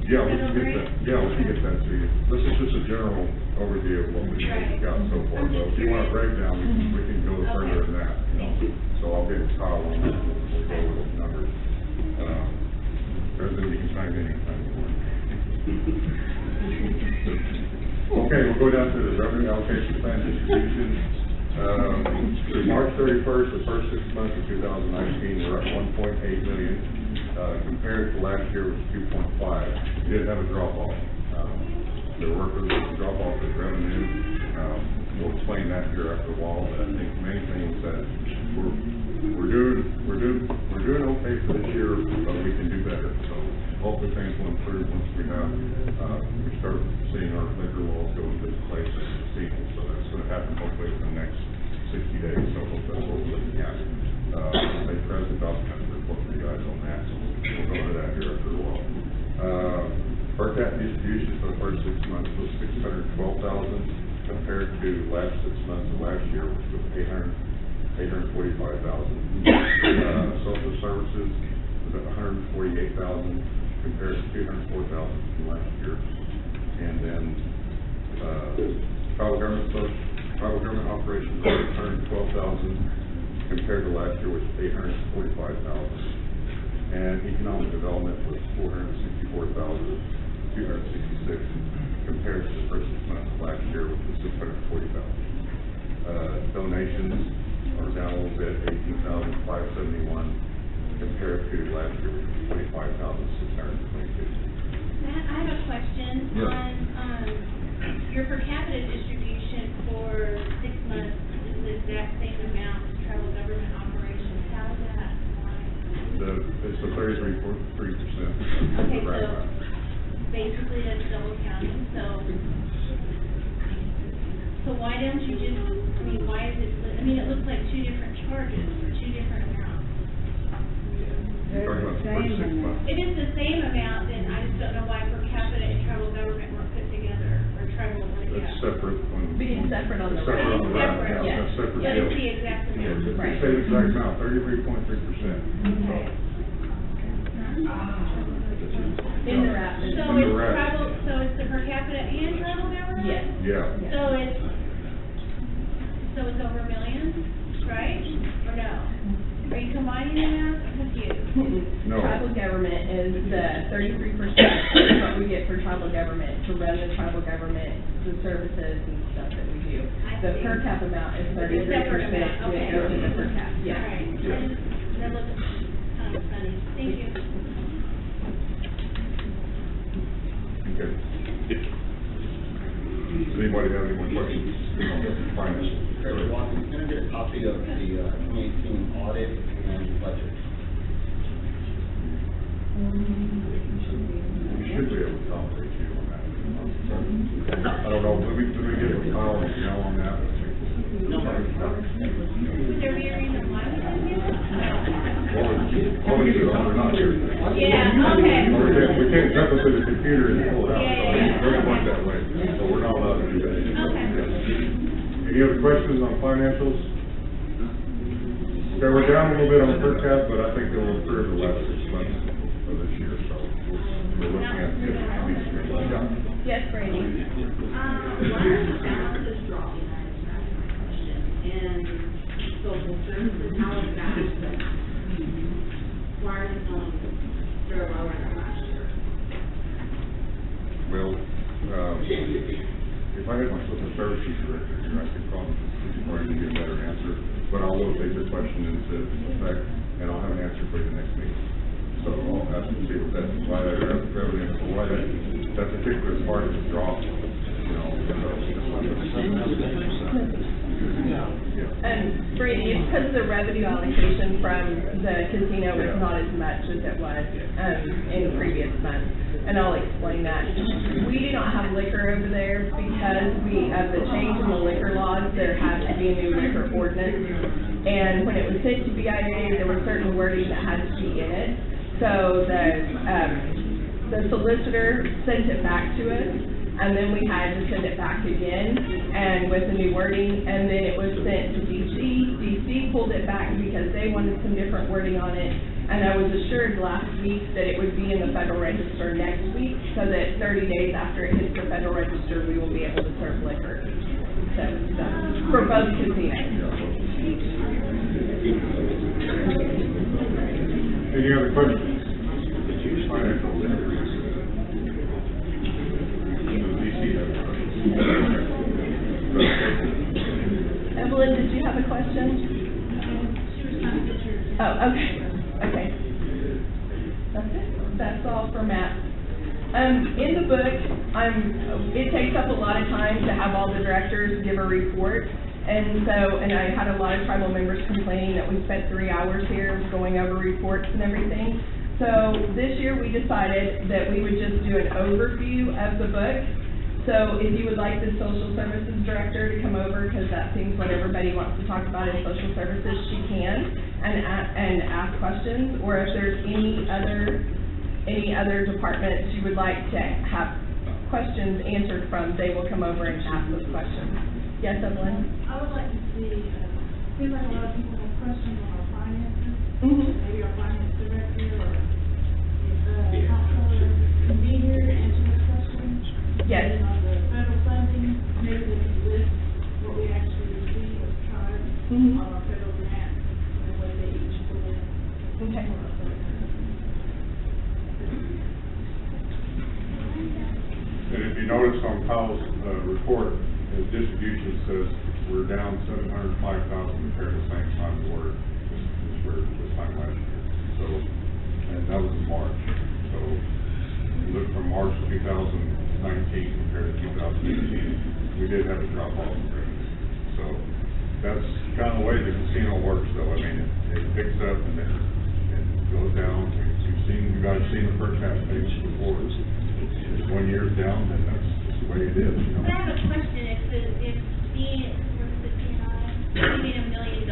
Yeah, we can get that, to you. This is just a general overview of what we've got so far. So if you want a breakdown, we can go further than that. So I'll get Kyle on that, we'll go with those numbers. President, you can chime in anytime you want. Okay, we'll go down to the revenue allocation plan distribution. Through March 31st, the first 6 months of 2019, we're at 1.8 million. Compared to last year was 2.5. We did have a drop off. There were a drop off in revenue. We'll explain that here after a while, but I think the main thing is that we're doing okay for this year, but we can do better. So hopefully things will improve once we start seeing our liquor laws go into place this season. So that's going to happen hopefully in the next 60 days. So hopefully that's what we're looking at. The President document report for you guys on that. So we'll go over that here after a while. Per cap distribution for the first 6 months was $612,000 compared to last 6 months of last year, which was $845,000. Social services was at $148,000 compared to $204,000 from last year. And then tribal government operations was $112,000 compared to last year, which was $845,000. And economic development was $464,266 compared to the first 6 months of last year, which was $640,000. Donations are down a little bit, $18,571 compared to last year, which was $25,622. Matt, I have a question on your per capita distribution for 6 months is the exact same amount as tribal government operations. How is that? It's the 33.3%. Okay, so basically that's double counting, so why don't you just, why is it, it looks like two different charges for two different amounts. You're talking about the first 6 months. If it's the same amount, then I just don't know why per capita and tribal government weren't put together, or tribal, It's separate on. Being separate on the Separate on the right. right, Yes. That's separate. But it's the exact amount. It's the Right. same exact amount, 33.3%. Okay. In the wrap. So In the it's wrap. tribal, so it's the per capita and tribal government? Yes. Yeah. So it's over $1 million, right? Or no? Are you combining them now? I'm confused. No. Tribal government is the 33% is what we get for tribal government, to run the tribal government, the services and stuff that we do. The per cap amount is 33%, separate amount, okay. which goes in the per cap, All yes. right. That looks kind of funny. Thank you. Okay. Does anybody have any more questions on finance? Trevor Watson, can I get a copy of the 2018 audit and budget? We should be able to accommodate you on that. I don't know, let me get with Kyle and Janelle on that. Is there any reason why we didn't do it? Obviously, they're not here. Yeah, okay. We can't jump into the computer and pull it out, so Yeah. it doesn't work that way, so we're not allowed to do that. Okay. Any other questions on financials? Okay, we're down a little bit on per cap, but I think they'll improve the last 6 months of this year, so we're looking at these. Yes, Brandy? Why are the balances dropping? And social services, how is that? Why are they going, they're lower than last year? Well, if I had my social services director here, I could probably give a better answer, but I will take your question into effect, and I'll have an answer for you the next meeting. So I'll ask to see why that revenue, why that particular part of the drop, Brady, it's because the revenue allocation from the casino was not as much as it was, in previous months. And I'll explain that. We do not have liquor over there because of the change in the liquor laws, there has to be a new liquor ordinance. And when it was sent to BIA, there was certain wording that had to be in it. So the solicitor sent it back to us, and then we had to send it back again, and with the new wording, and then it was sent to DC. DC pulled it back because they wanted some different wording on it, and I was assured last week that it would be in the Federal Register next week, so that 30 days after it hits the Federal Register, we will be able to serve liquor. So, for both casinos. Any other questions? Financial literacy. Evelyn, did you have a question? Oh, okay, okay. That's it, that's all for Matt. In the book, it takes up a lot of time to have all the directors give a report, and I had a lot of tribal members complaining that we spent 3 hours here going over reports and everything. So this year we decided that we would just do an overview of the book. So if you would like the social services director to come over, because that seems what everybody wants to talk about in social services, she can, and ask questions, or if there's any other departments you would like to have questions answered from, they will come over and ask those questions. Yes, Evelyn? I would like to see, seems like a lot of people have questions on our finances. Maybe our finance director or comptroller can be here to answer those questions. Yes. And on the federal funding, maybe they can list what we actually receive as tribes on our federal grants and what they each put in. Okay. And if you notice on Kyle's report, his distribution says we're down $705,000 compared to the same time we were this time last year. So, and that was in March. So, look from March 2019 compared to 2018, we did have a drop off in revenue. So, that's kind of the way the casino works, though. I mean, it picks up and then it goes down. You guys seen the first half page before. If 1 year's down, then that's just the way it is. You know? I have a question. If being $1 million,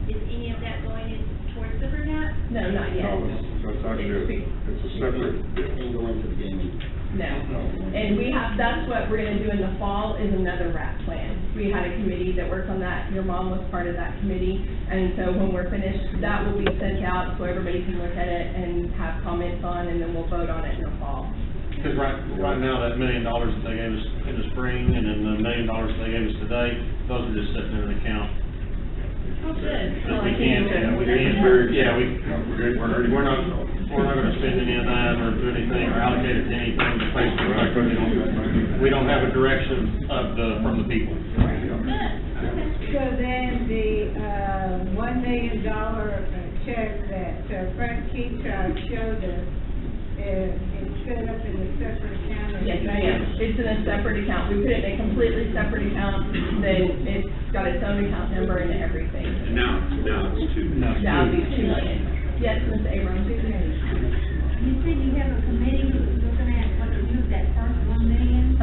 is any of that going in towards the burnout? No, not yet. No, it's actually, it's a separate deal. Can't go into the gaming. No. And that's what we're gonna do in the fall, is another RAP plan. We had a committee that worked on that. Your mom was part of that committee. And so when we're finished, that will be sent out so everybody can look at it and have comments on, and then we'll vote on it in the fall. Because right now, that $1 million that they gave us in the spring, and then the $1 million that they gave us today, those are just sitting in an account. Oh, good. We can't, we're not gonna spend any of that, or do anything, or allocate it to anything to pay for it. We don't have a direction from the people. So then the $1 million check that Frank Keaton showed us, it's set up in a separate account? Yes, ma'am. It's in a separate account. We put it in a completely separate account, then it's got its own account number and everything. And now it's $2 million. Now it'll be $2 million. Yes, Ms. Abrams? You said you have a committee who's looking at what to use that first $1 million?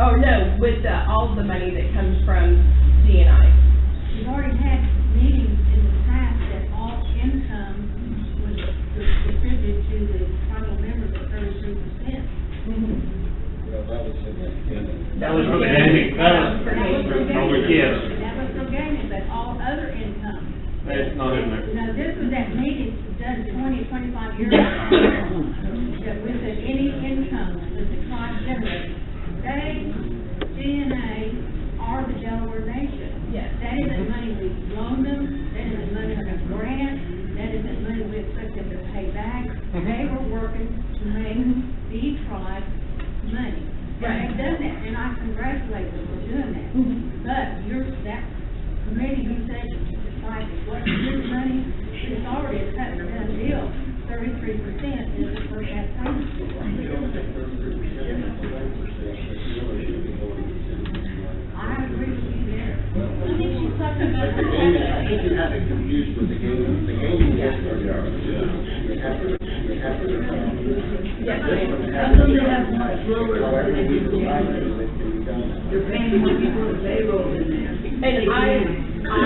Oh, no, with all of the money that comes from D&I. We've already had meetings in the past that all income was distributed to the tribal members at 33%. Well, that was significant. That was for the gaming, that was for the kids. That was for gaming, but all other income. It's not in there. Now, this was that meeting done 20, 25 years ago, that we said any income that the tribe generates, they, DNA, are the Delaware nation. Yes. That isn't money we loaned them, that isn't money on a grant, that isn't money we expect them to pay back. They were working to make the tribe money. And they've done that, and I congratulate them for doing that. But that committee who said what is money, it's already a cut and done deal. 33% is the first half payment. I agree with you there. got it confused with the gaming. The gaming is, you have to, Yes, this ma'am. one has to be however we provide it, it can be done. You're paying more people to payroll in there. And I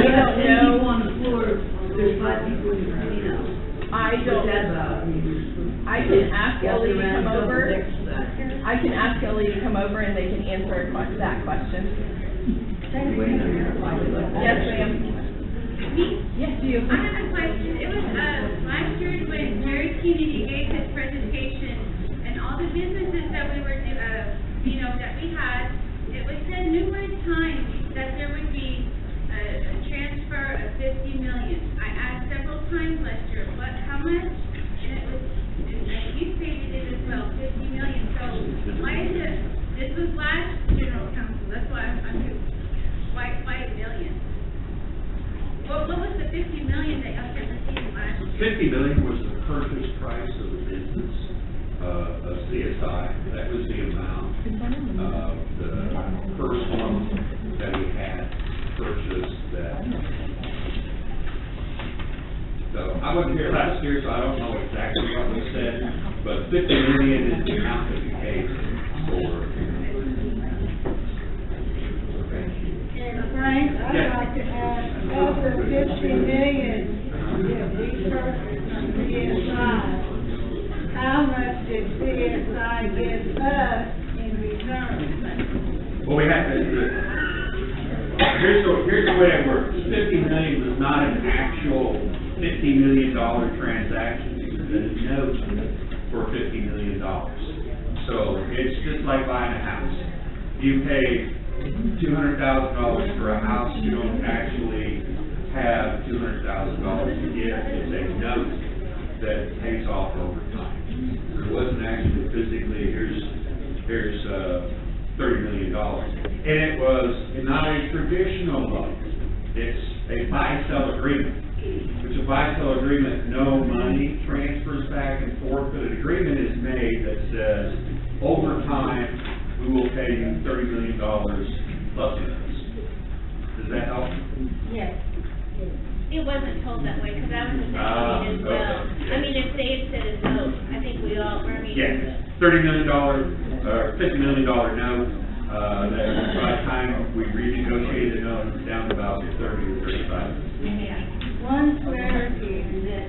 don't know. People on the floor, there's 5 people in the casino. I don't, I can ask Ellie to come over. I can ask Ellie to come over and they can answer that question. Yes, ma'am. Yes, you. I have a question. It was, last year when Jerry Kennedy gave his presentation and all the businesses that we were, that we had, it was said numerous times that there would be a transfer of 50 million. I asked several times last year, how much? And it was, and you stated it as well, 50 million. So why is it, this was last general council, that's why I'm confused. Why $1 million? What was the 50 million that y'all kept receiving last year? 50 million was the purchase price of the business, of CSI. That was the amount of the first one that we had purchased that. So I wasn't here last year, so I don't know exactly what was said, but 50 million is the amount that we paid for. And Frank, I'd like to ask, of the 50 million that we purchased from CSI, how much did CSI give us in return? Well, we have to, here's the way it works. 50 million was not an actual $50 million transaction. It was a note for $50 million. So it's just like buying a house. You pay $200,000 for a house, you don't actually have $200,000 to give. It's a note that pays off over time. It wasn't actually physically, here's $30 million. And it was not a traditional loan. It's a buy-sell agreement. Which a buy-sell agreement, no money transfers back and forth, but an agreement is made that says, over time, we will pay you $30 million plus interest. Does that help? Yes. It wasn't told that way, because I was investigating as well. Okay. I mean, if they had said a note, I think we all, Yes, $30 million, or $50 million note, that by the time we renegotiated the note, it's down to about 30 or 35. Yeah. One clarity, that,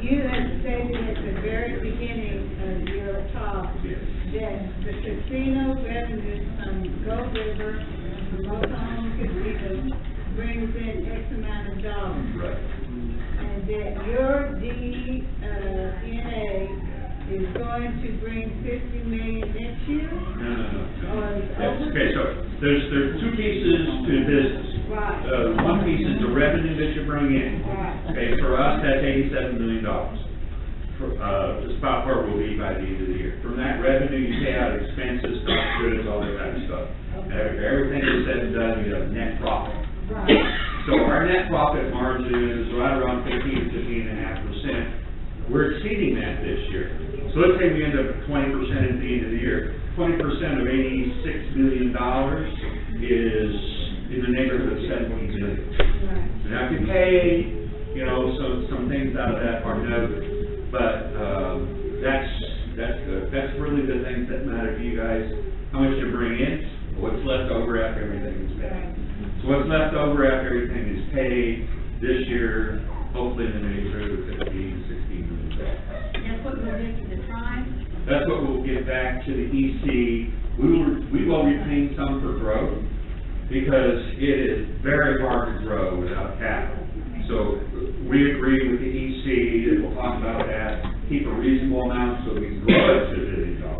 you had stated at the very beginning of your talk that the casino revenues from Gold River, from Oklahoma Casino, brings in X amount of dollars. Right. And that your DNA is going to bring 50 million next year? No. Okay, so there's two pieces to business. Right. One piece is the revenue that you bring in. Right. Okay, for us, that's $87 million. The spot where we'll be by the end of the year. From that revenue, you pay out expenses, cost of goods, all that kind of stuff. If everything is said and done, you have net profit. Right. So our net profit margin is right around 15.5%. We're exceeding that this year. So let's say we end up at 20% at the end of the year. 20% of $86 million is in the neighborhood of $17 million. Right. So now if you pay, some things out of that are noted, but that's really the things that matter to you guys. How much you bring in, what's left over after everything is paid. So what's left over after everything is paid this year, hopefully in the neighborhood of $15 to $16 million. That's what we'll get to the tribe? That's what we'll get back to the EC. We will retain some for growth, because it is very hard to grow without capital. So we agree with the EC that we'll talk about that, keep a reasonable amount so we can grow it to $1 billion. So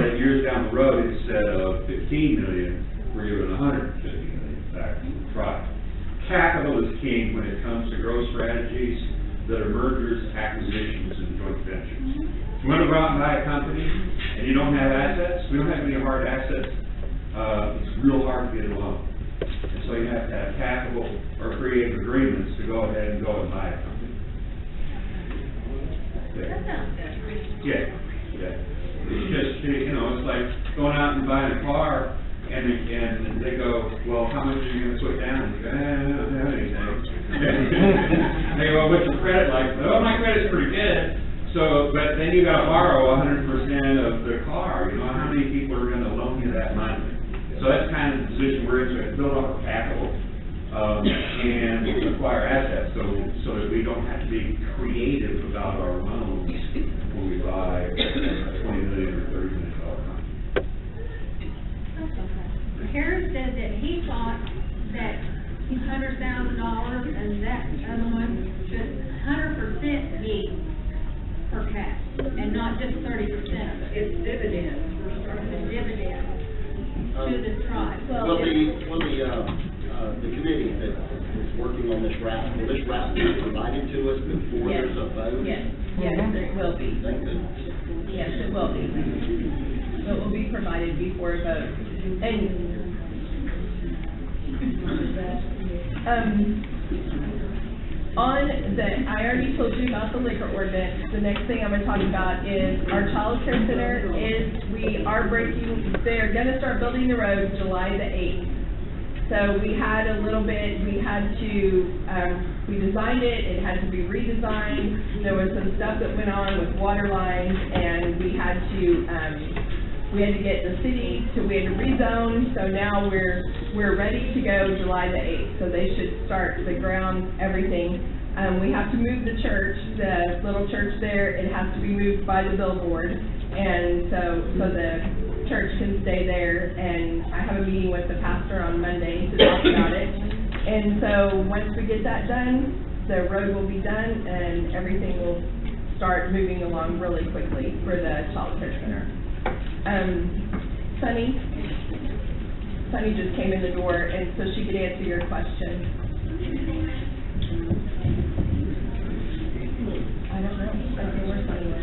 that years down the road, instead of 15 million, we're giving 150 million back to the tribe. Capital is king when it comes to growth strategies that are mergers, acquisitions, and joint ventures. If you want to go out and buy a company and you don't have assets, we don't have any hard assets, it's real hard to get a loan. And so you have to have capital or create agreements to go ahead and go and buy a company. That sounds good. Yeah. It's just, it's like going out and buying a car And they go, well, how much are you gonna put down? And you go, I don't have anything. They go, well, what's your credit like? Oh, my credit's pretty good. So, but then you gotta borrow 100% of the car, you know, how many people are gonna loan you that money? So that's kind of the position we're in, so to build up our capital, and acquire assets, so that we don't have to be creative about our loans when we buy a $20 million or $30 million company. Harris said that he thought that $100,000 and that other one should 100% be for cash, and not just 30% of it. It's dividends. It's dividends to the tribe. Well, the committee that is working on this raffle, will this raffle be provided to us before Yes. there's a vote? Yes, it will be. Thank goodness. Yes, it will be. It will be provided before a vote. I already told you about the liquor ordinance. The next thing I'm gonna talk about is our child care center they're gonna start building the road July the 8th. So we designed it had to be redesigned. There was some stuff that went on with water lines, and we had to get the city we had to rezone, so now we're ready to go July the 8th. So they should start the ground, everything. We have to move the church, the little church there, it has to be moved by the billboard, and so the church can stay there, and I have a meeting with the pastor on Monday to talk about it. And so once we get that done, the road will be done, and everything will start moving along really quickly for the child care center. Sunny just came in the door, and so she could answer your question. I don't know. I don't know where Sunny was.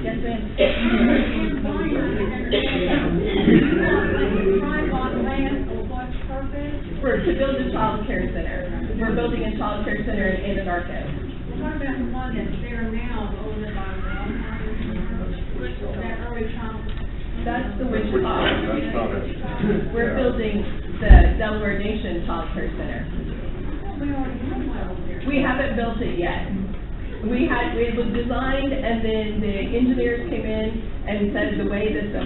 Yes, ma'am. To build a child care center. We're building a child care center in Anadarko. What about the one that's there now over by that early child? That's the Wichita. That's not it. We're building the Delaware Nation Child Care Center. We already have one over there. We haven't built it yet. It was designed, and then the engineers came in and said the way that the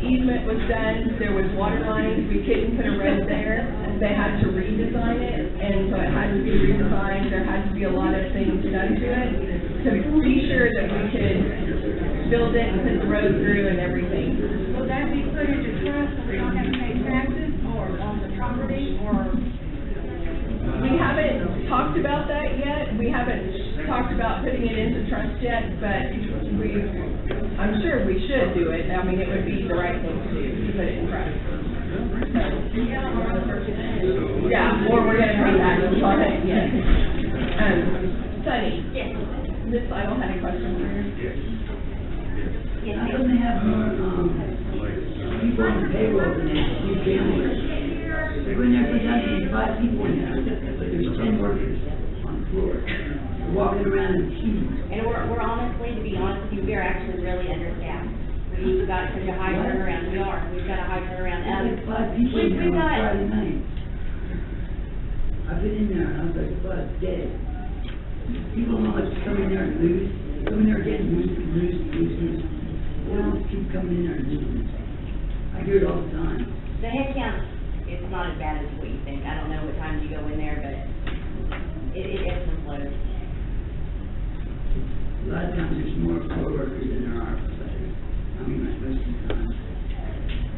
easement was done, there was water lines, we couldn't put a road there. They had to redesign it, and so it had to be redesigned. There had to be a lot of things done to it to be sure that we could build it and put the road through and everything. Will that be put into trust so we don't have to pay taxes or on the property, or? We haven't talked about that yet. We haven't talked about putting it into trust yet, but I'm sure we should do it. I mean, it would be the right thing to do, to put it in trust. Yeah, or we're gonna pay taxes on it, yes. Sunny? Yes. Ms. Seidel had a question for you. Yes. I don't have, you want to payroll the next few families. When they're producing 5 people in there, there's 10 workers on the floor, walking around in queues. And we're honestly, to be honest with you, we are actually really understaffed. We've got such a high turnaround. We've got a high turnaround. There's 5 people in there on Friday night. I've been in there, and I was like, God, dead. People don't like to come in there and lose. Come in there again, lose. They don't keep coming in there and losing. I hear it all the time. The head count, it's not as bad as what you think. I don't know what times you go in there, but it ebbs and flows. A lot of times there's more floor workers than there are professors. I mean, like most of the time.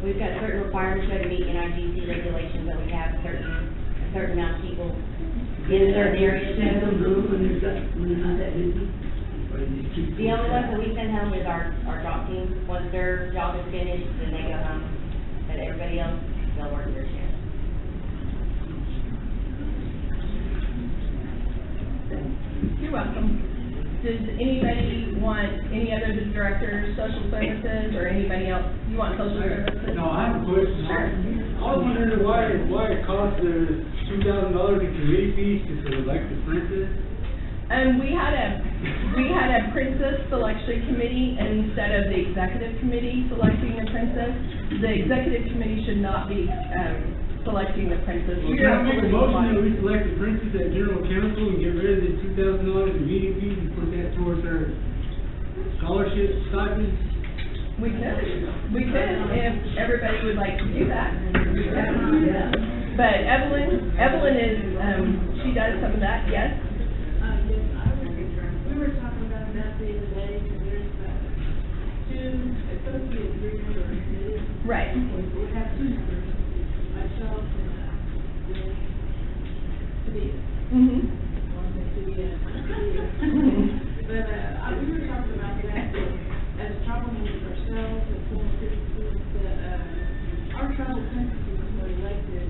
We've got certain requirements that meet in our GC regulations, that we have a certain amount of people in certain areas. Send them home when they're not that busy? The only ones that we send home is our drop team. Once their job is finished, then they go home. But everybody else, they'll work their shift. You're welcome. Does anybody want any other directors, social services, or anybody else? You want social services? No, I have a question. Sure. I was wondering why it cost $2,000 in committee fees to elect the princess? We had had a princess selection committee instead of the executive committee selecting the princess. The executive committee should not be, selecting the princess. Well, can I make a motion that we select the princess as general counsel and get rid of the $2,000 in meeting fees and put that towards our scholarship stipends? We could, if everybody would like to do that. But Evelyn is, she does some of that, yes? Yes, we were talking about that the other day, and there's, two associate agreements or committees. Right. We have two members, myself and, Tobias. Mm-hmm. Tobias. But, we were talking about that, as trouble members ourselves, as former citizens, that, our tribal princesses were elected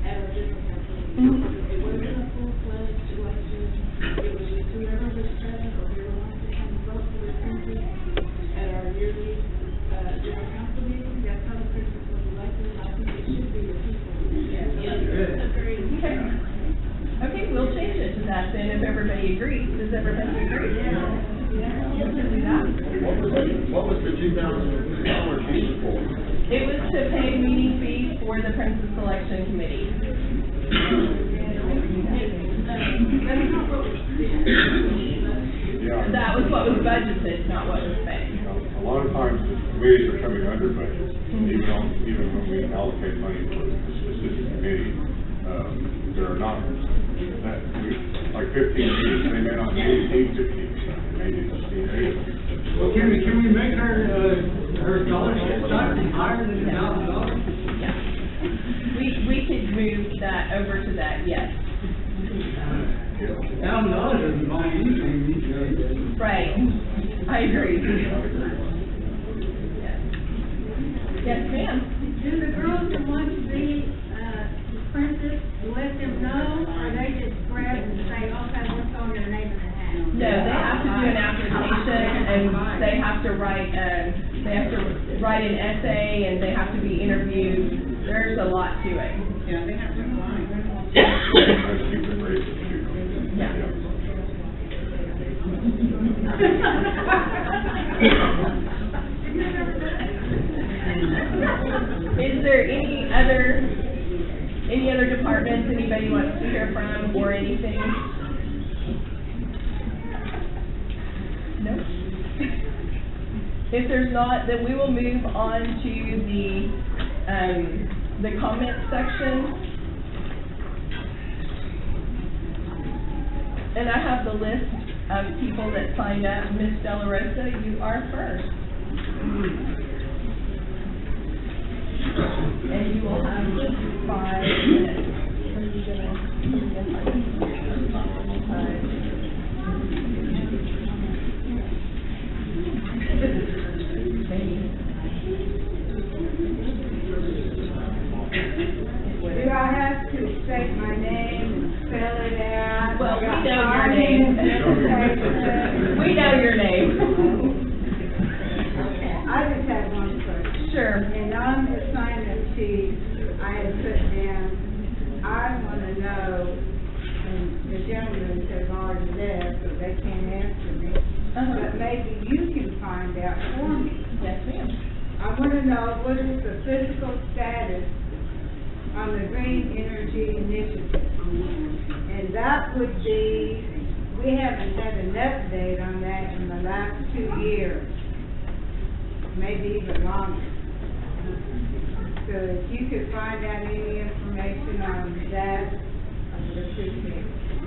at our general council meeting. It wasn't a full-fledged election, it was just whoever was present or whoever wanted to come vote for their princess at our yearly, general council meeting. That's how the princess was elected, and I think it should be the people. Yes. Okay. Okay, we'll change it to that then, if everybody agrees. Does everybody agree? Yeah. We'll do that. What was the $2,000 fee for? It was to pay meeting fees for the princess selection committee. Yeah. That was what was budgeted, not what was spent. A lot of times, the committees are coming under budget, even when we allocate money for a specific committee, there are not, like 15 meetings, they may not need 15, they may need 8. Well, can we make her scholarship stipend higher than $1,000? Yeah. We could move that over to that, yes. $1,000 doesn't buy anything these days. Right. I agree. Yes. Yes, ma'am. Do the girls that want to be, the princess, let them know, or they just grab and say, okay, what's on their name in the hat? No, they have to do an application and they have to write an essay and they have to be interviewed. There's a lot to it. Yeah, they have to apply. Yeah. Is there any other departments anybody wants to hear from or anything? No? If there's not, then we will move on to the comment section. And I have the list of people that signed up. Ms. De La Rosa, you are first. And you will have 5 minutes. Do I have to state my name and spell it out? Well, we know your name. We know your name. I just have one question. Sure. And on the sign-up sheet, I had put down, I want to know, and the gentlemen have already left, so they can't answer me, but maybe you can find out for me. Yes, ma'am. I want to know what is the physical status on the Green Energy Initiative. And that would be, we haven't had an update on that in the last 2 years, maybe even longer. So if you could find out any information on that, I would appreciate it.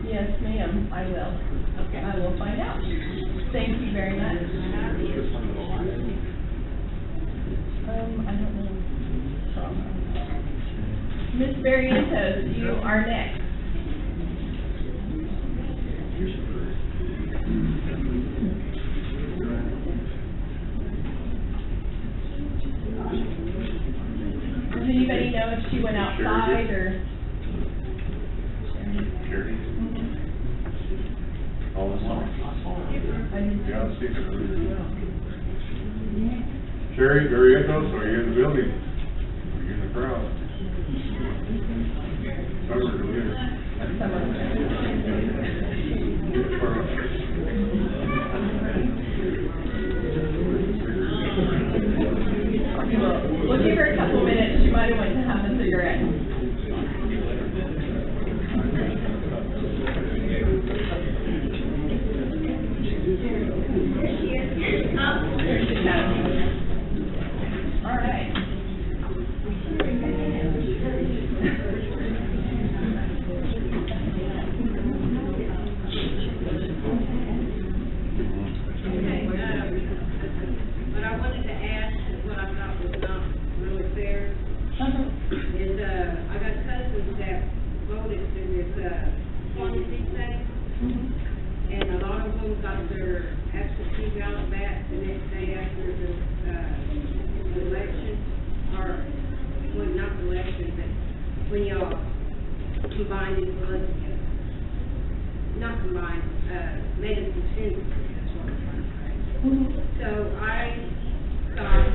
Yes, ma'am, I will. Okay. I will find out. Thank you very much. I don't know. Ms. Barrientos, you are next. Does anybody know if she went outside or? Sherry? All the time. Yeah, I see her. Sherry, Barrientos, are you in the building? Are you in the crowd? Cover the leader. what did he say? And a lot of them got their absentee ballot back the next day after the election, or, well, not the election, but when y'all combined it blood together. Not combined, made a consensus, that's what I'm trying to say. So I thought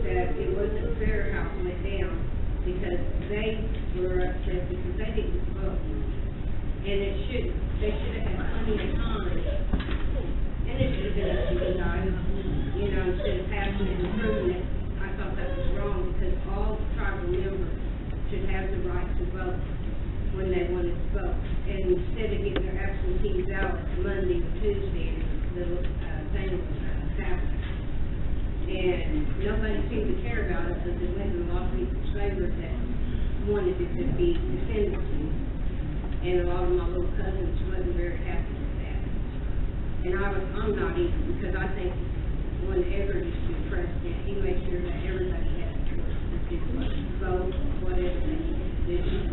that it wasn't fair how it went down, because they were upset because they didn't vote. And they should have had plenty of time. And it should have been up to you guys, you know, instead of passing it and approving it. I thought that was wrong, because all tribal members should have the right to vote when they wanted to vote. And instead of getting their absentee ballot Monday or Tuesday, the thing was happening. And nobody seemed to care about it, because it went in a lot of people's favor that wanted it to be defended. And a lot of my little cousins wasn't very happy with that. And I'm not either, because I think whenever he's the president, he makes sure that everybody has a choice to do vote, whatever they need to do.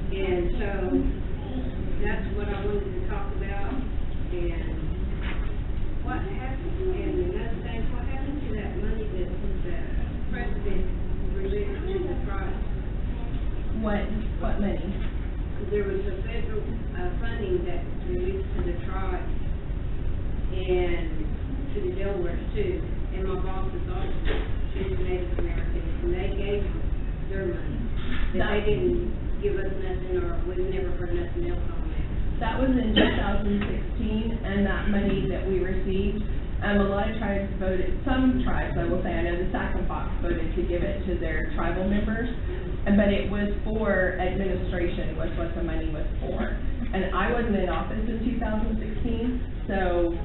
And so that's what I wanted to talk about. And what happened, and another thing, what happened to that money that the president released to the tribe? What money? There was a federal funding that was released to the tribe and to the Delaware too. And my boss is also, she's Native American, and they gave their money. But they didn't give us nothing, or we've never heard nothing else on that. That was in 2016, and that money that we received, a lot of tribes voted, some tribes, I will say, I know the Sac-and-Fox voted to give it to their tribal members, but it was for administration, was what the money was for. And I wasn't in office in 2016, so,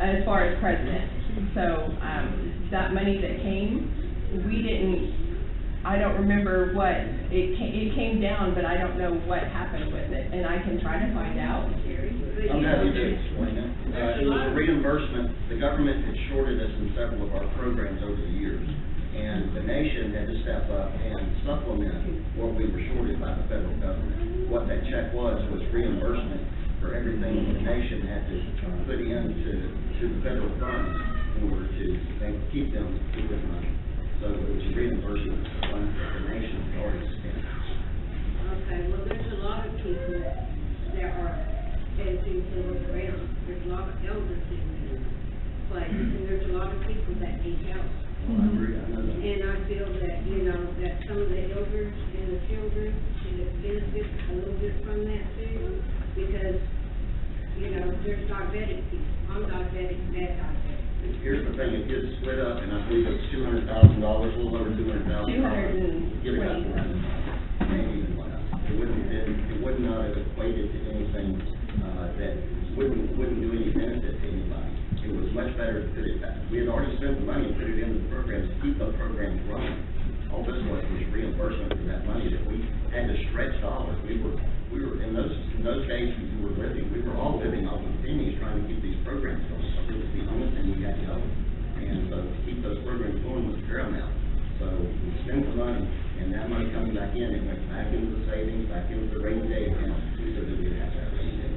as far as president. So, that money that came, we didn't, I don't remember what, it came down, but I don't know what happened with it, and I can try to find out. I'm happy to explain it. It was a reimbursement. The government had shorted us in several of our programs over the years, and the nation had to step up and supplement what we were shorted by the federal government. What that check was reimbursement for everything the nation had to put into the federal funds in order to keep them money. So it was a reimbursement for funds that the nation had already spent. Okay, well, there's a lot of people that are hesitant to look around. There's a lot of elders in this place, and there's a lot of people that need help. Well, I agree, I know that. And I feel that, you know, that some of the elders and the children should benefit a little bit from that too, because, you know, there's diabetic people. I'm diabetic, bad diabetic. Here's the thing, it gets split up, and I believe it's $200,000, a little over $200,000. Give it up. Maybe even less. It would not have equated to anything, that wouldn't do any benefit to anybody. It was much better to put it back. We had already spent the money and put it into the programs to keep those programs running. All this was reimbursement for that money that we had to stretch dollars. We were in those days we were living, we were all living off of pennies trying to keep these programs going. So it was the only thing we had to help. And so to keep those programs going was paramount. So we spent the money, and that money coming back in, it went back into the savings, back into the rainy day account, so that we'd have that rainy day.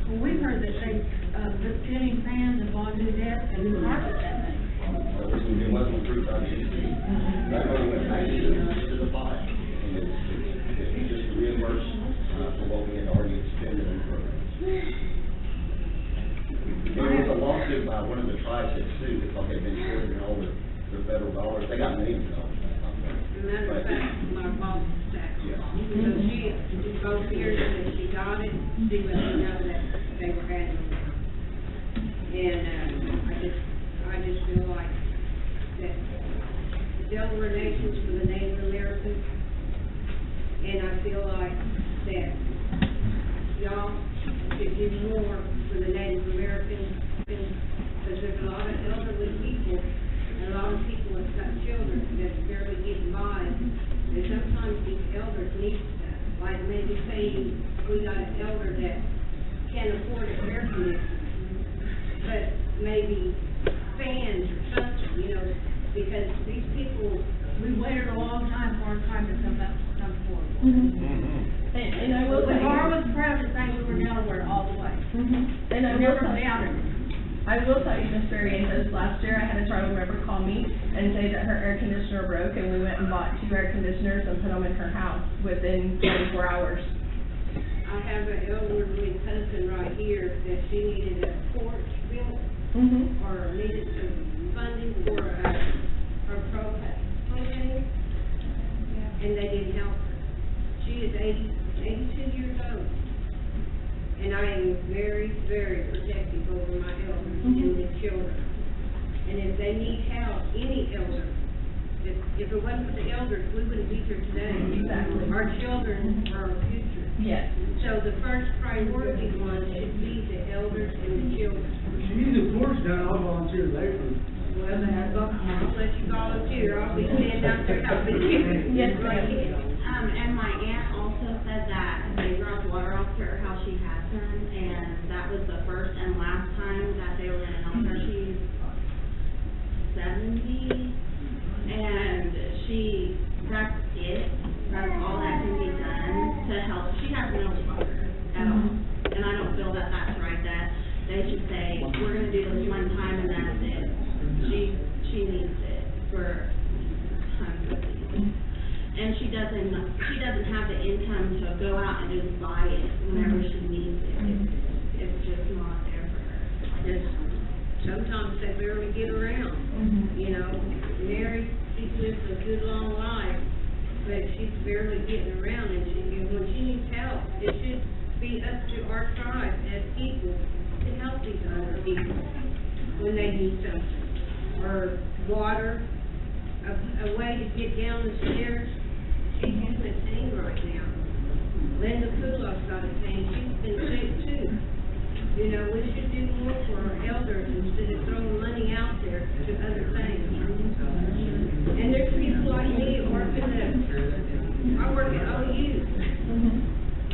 Well, we heard that they, the ceiling fans and bought new desks and new carpet that night. Well, it wasn't approved by the city. That money went back to the pot, and it was just a reimbursement for what we had already expended in programs. There was a lawsuit by one of the tribes that sued because they'd been shorted in all their federal dollars. They got millions of dollars back on that. Matter of fact, my boss said, so she both years that she got it, she let me know that they were handling it. And, I just feel like that the Delaware Nation's for the Native Americans, and I feel like that y'all should do more for the Native Americans, because there's a lot of elderly people, and a lot of people that's got children that's barely getting by, and sometimes these elders need stuff, like maybe say we got an elder that can't afford an air conditioner, but maybe fans or something, you know, because these people, we waited a long time for our time to come forward. Mm-hmm. And I will tell you. Laura was proud to say we were Delaware all the way. And I will Never tell you. doubted it. I will tell you, Ms. Barrientos, last year I had a tribal member call me and say that her air conditioner broke, and we went and bought 2 air conditioners and put them in her house within 24 hours. I have an elderly cousin right here that she needed a porch built, or needed some funding for, her propane, and they didn't help her. She is 82 years old. And I am very, very protective over my elders and the children. And if they need help, any elder, if it wasn't for the elders, we wouldn't be here today. Exactly. Our children are our future. Yes. So the first priority one should be the elders and the children. She needs a porch done, I'll volunteer labor. Well, then I'll let you volunteer. I'll be standing out there helping you. Yes, ma'am. And my aunt also said that they brought water off to her house, she has them, and that was the first and last time that they were gonna help her. She's 70, and that's it. That's all that can be done to help. She has no water at all, and I don't feel that that's right, that they should say, we're gonna do this one time and that's it. She needs it for tons of reasons. And she doesn't have the income to go out and just buy it whenever she needs it. It's just not there for her. Sometimes they barely get around. You know, Mary, she's lived a good long life, but she's barely getting around, and when she needs help, it should be up to our tribe as people to help these other people when they need something. Or water, a way to get down the stairs. She's in a tank right now. Linda Kulof's got a tank. She's been sick too. You know, we should do more for our elders instead of throwing money out there to other things. And there's people like me working I work at OU.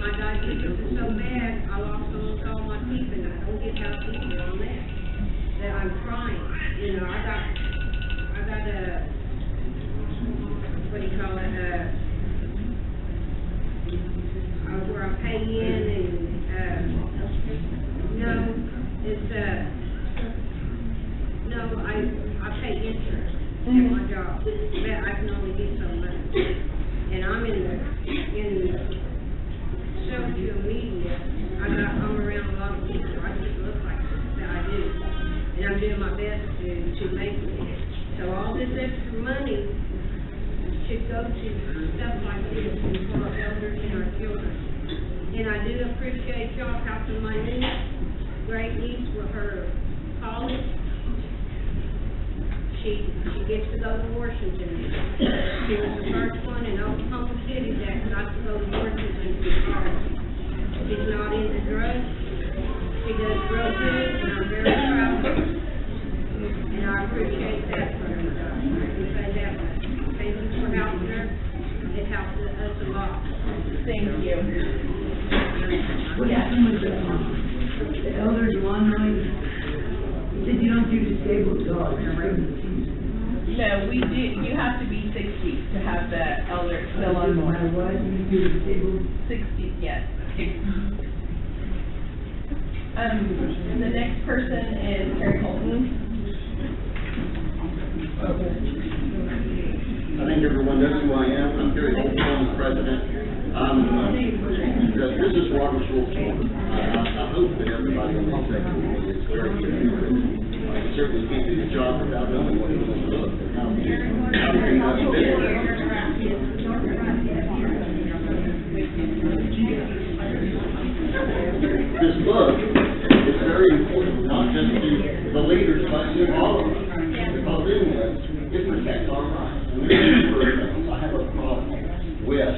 My diabetes is so bad, I lost almost all my teeth, and I don't get out easy on that I'm crying. You know, I got a, what do you call it, where I pay in and, I pay insurance at my job, but I can only get so much. And I'm in social media, I'm around a lot of people, I just look like that I do. And I'm doing my best to make it. So all this extra money should go to stuff like this for our elders and our children. And I do appreciate y'all helping my niece, great niece, with her college. She gets to go to Washington. She was the first one in Oklahoma City that got to go to Washington for college. She's not into drugs. She does real good, and I'm very proud of her. And I appreciate that for her. I can say that much. Thank you for helping her. It helps us a lot. Thank you. What happened with the elders one night? You said you don't do disabled dogs. No, we do, you have to be 60 to have the elder still on board. No matter what, you do disabled? 60, yes. The next person is Terry Colton. I think everyone knows who I am. I'm Gary Holton, I'm the president. This is Robert Schultz. I hope that everybody on the executive committee is very good. I certainly can't do the job without knowing what it was look and how to bring up business. This book is very important, not just to the leaders, but to all of us. Because in this, it protects our rights. And this is the first thing. I have a problem with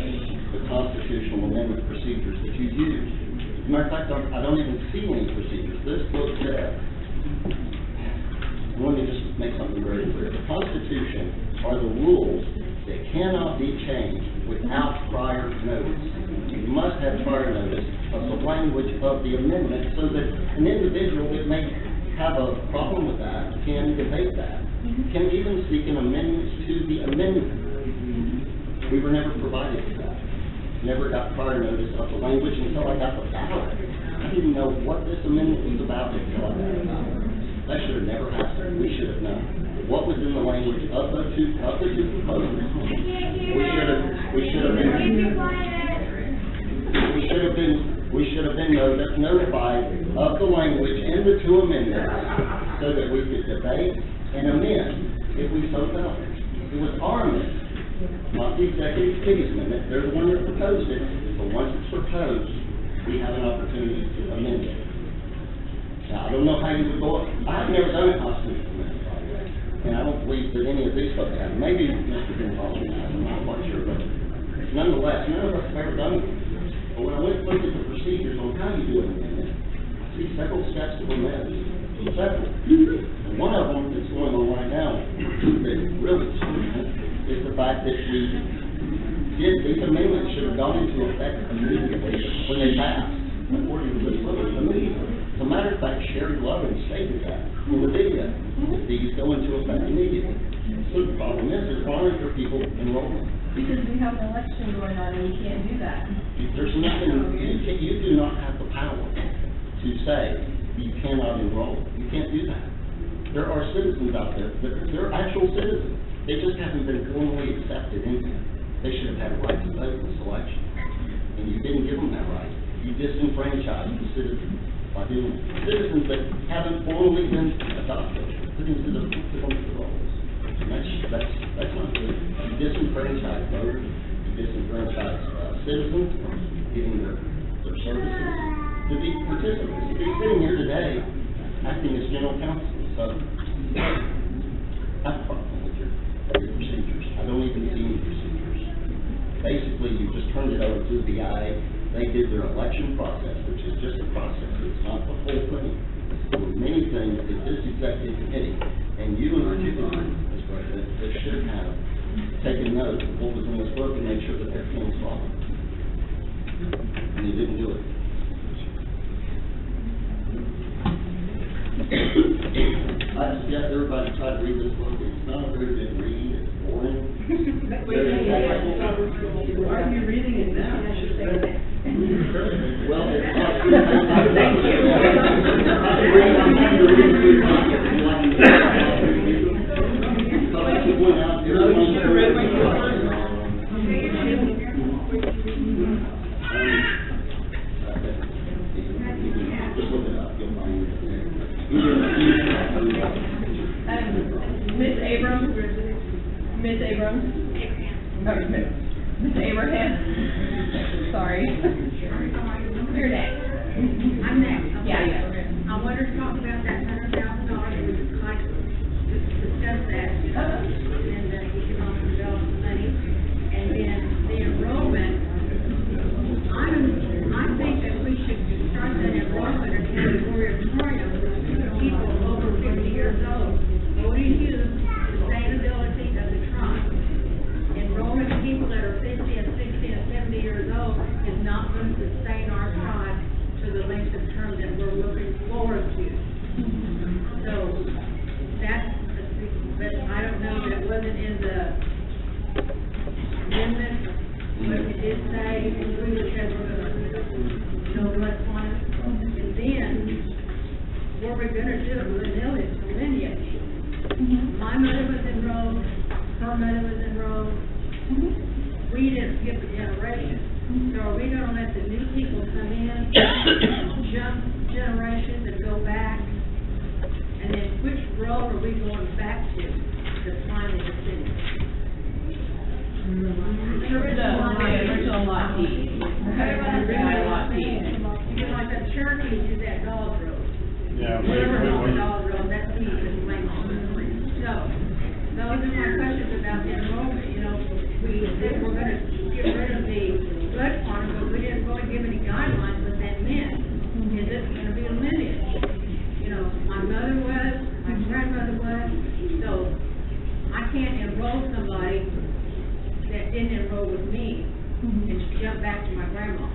the constitutional amendment procedures that you use. As a matter of fact, I don't even see any procedures. This book says, let me just make something very clear. The Constitution are the rules that cannot be changed without prior notice. You must have prior notice of the language of the amendment so that an individual that may have a problem with that can debate that, can even seek an amendment to the amendment. We were never provided with that. never got prior notice of the language until I got the ballot. I didn't know what this amendment was about until I got the ballot. That should have never happened. We should have known what was in the language of the two proposals. We should have been notified of the language in the two amendments so that we could debate and amend if we so felt. It was our amendment, not the executive committee's amendment. They're the one that proposed it, but once it's proposed, we have an opportunity to amend it. Now, I don't know how you would go, I've never done a constitutional amendment, by the way, and I don't believe that any of these folks have. Maybe Mr. Ben Holland has, I'm not quite sure, but nonetheless, none of us have ever done it. But when I went and looked at the procedures on how you do an amendment, I see several steps that were missed. Several. And one of them that's going on right now that really is the fact that these amendments should have gone into effect immediately when they passed, according to this book, immediately. As a matter of fact, Sherry Lovin stated that in the video, that these go into effect immediately. So the problem is, why aren't there people enrolling? Because we have an election going on and we can't do that. There's nothing, you do not have the power to say you cannot enroll. You can't do that. There are citizens out there, they're actual citizens. They just haven't been formally accepted into it. They should have had a right to vote in this election. And you didn't give them that right. You disenfranchised the citizens by doing it. Citizens that haven't formally been adopted, put into the rolls. And that's not good. You disenfranchise voters, you disenfranchise citizens from getting their services, to be participants, to be sitting here today acting as general counsel. So I have a problem with your procedures. I don't even see any procedures. Basically, you just turned it over to the BIA. They did their election process, which is just a process. It's not the whole thing. There were many things that this executive committee and you and I did, Mr. President, that should have taken note of what was in this book and made sure that everything was followed. And you didn't do it. I suggest everybody try to read this book. It's not a very good read. It's boring. Why are you reading it now? Well, it's not. Thank you. Ms. Abrams? Ms. Abraham? Sorry. You're next. I'm next. Okay. Yeah. I wanted to talk about that $100,000, we just like to discuss that, and the economic development money, and then the enrollment. I think that we should start that enrollment and have a moratorium for people over 50 years old. ODU, sustainability of the tribe. Enrolling people that are 50 and 60 and 70 years old is not going to sustain our tribe to the length of term that we're looking forward to. So, but I don't know, that wasn't in the amendment, but it did say, we said we're gonna, let's want it. And then, what we're gonna do with lineage. My mother was enrolled, her mother was enrolled. We didn't skip a generation. So are we gonna let the new people come in, jump generations and go back? And then which role are we going back to finally finish? The original lot D. Original lot D. Because like the Cherokees do that dog road. Yeah. Whatever the dog road, that's the lane. So, those are my questions about the enrollment. We said we're gonna get rid of the blood quantum, but we didn't really give any guidelines what that meant. Is it gonna be a lineage? My mother was, my grandmother was, so I can't enroll somebody that didn't enroll with me and jump back to my grandma.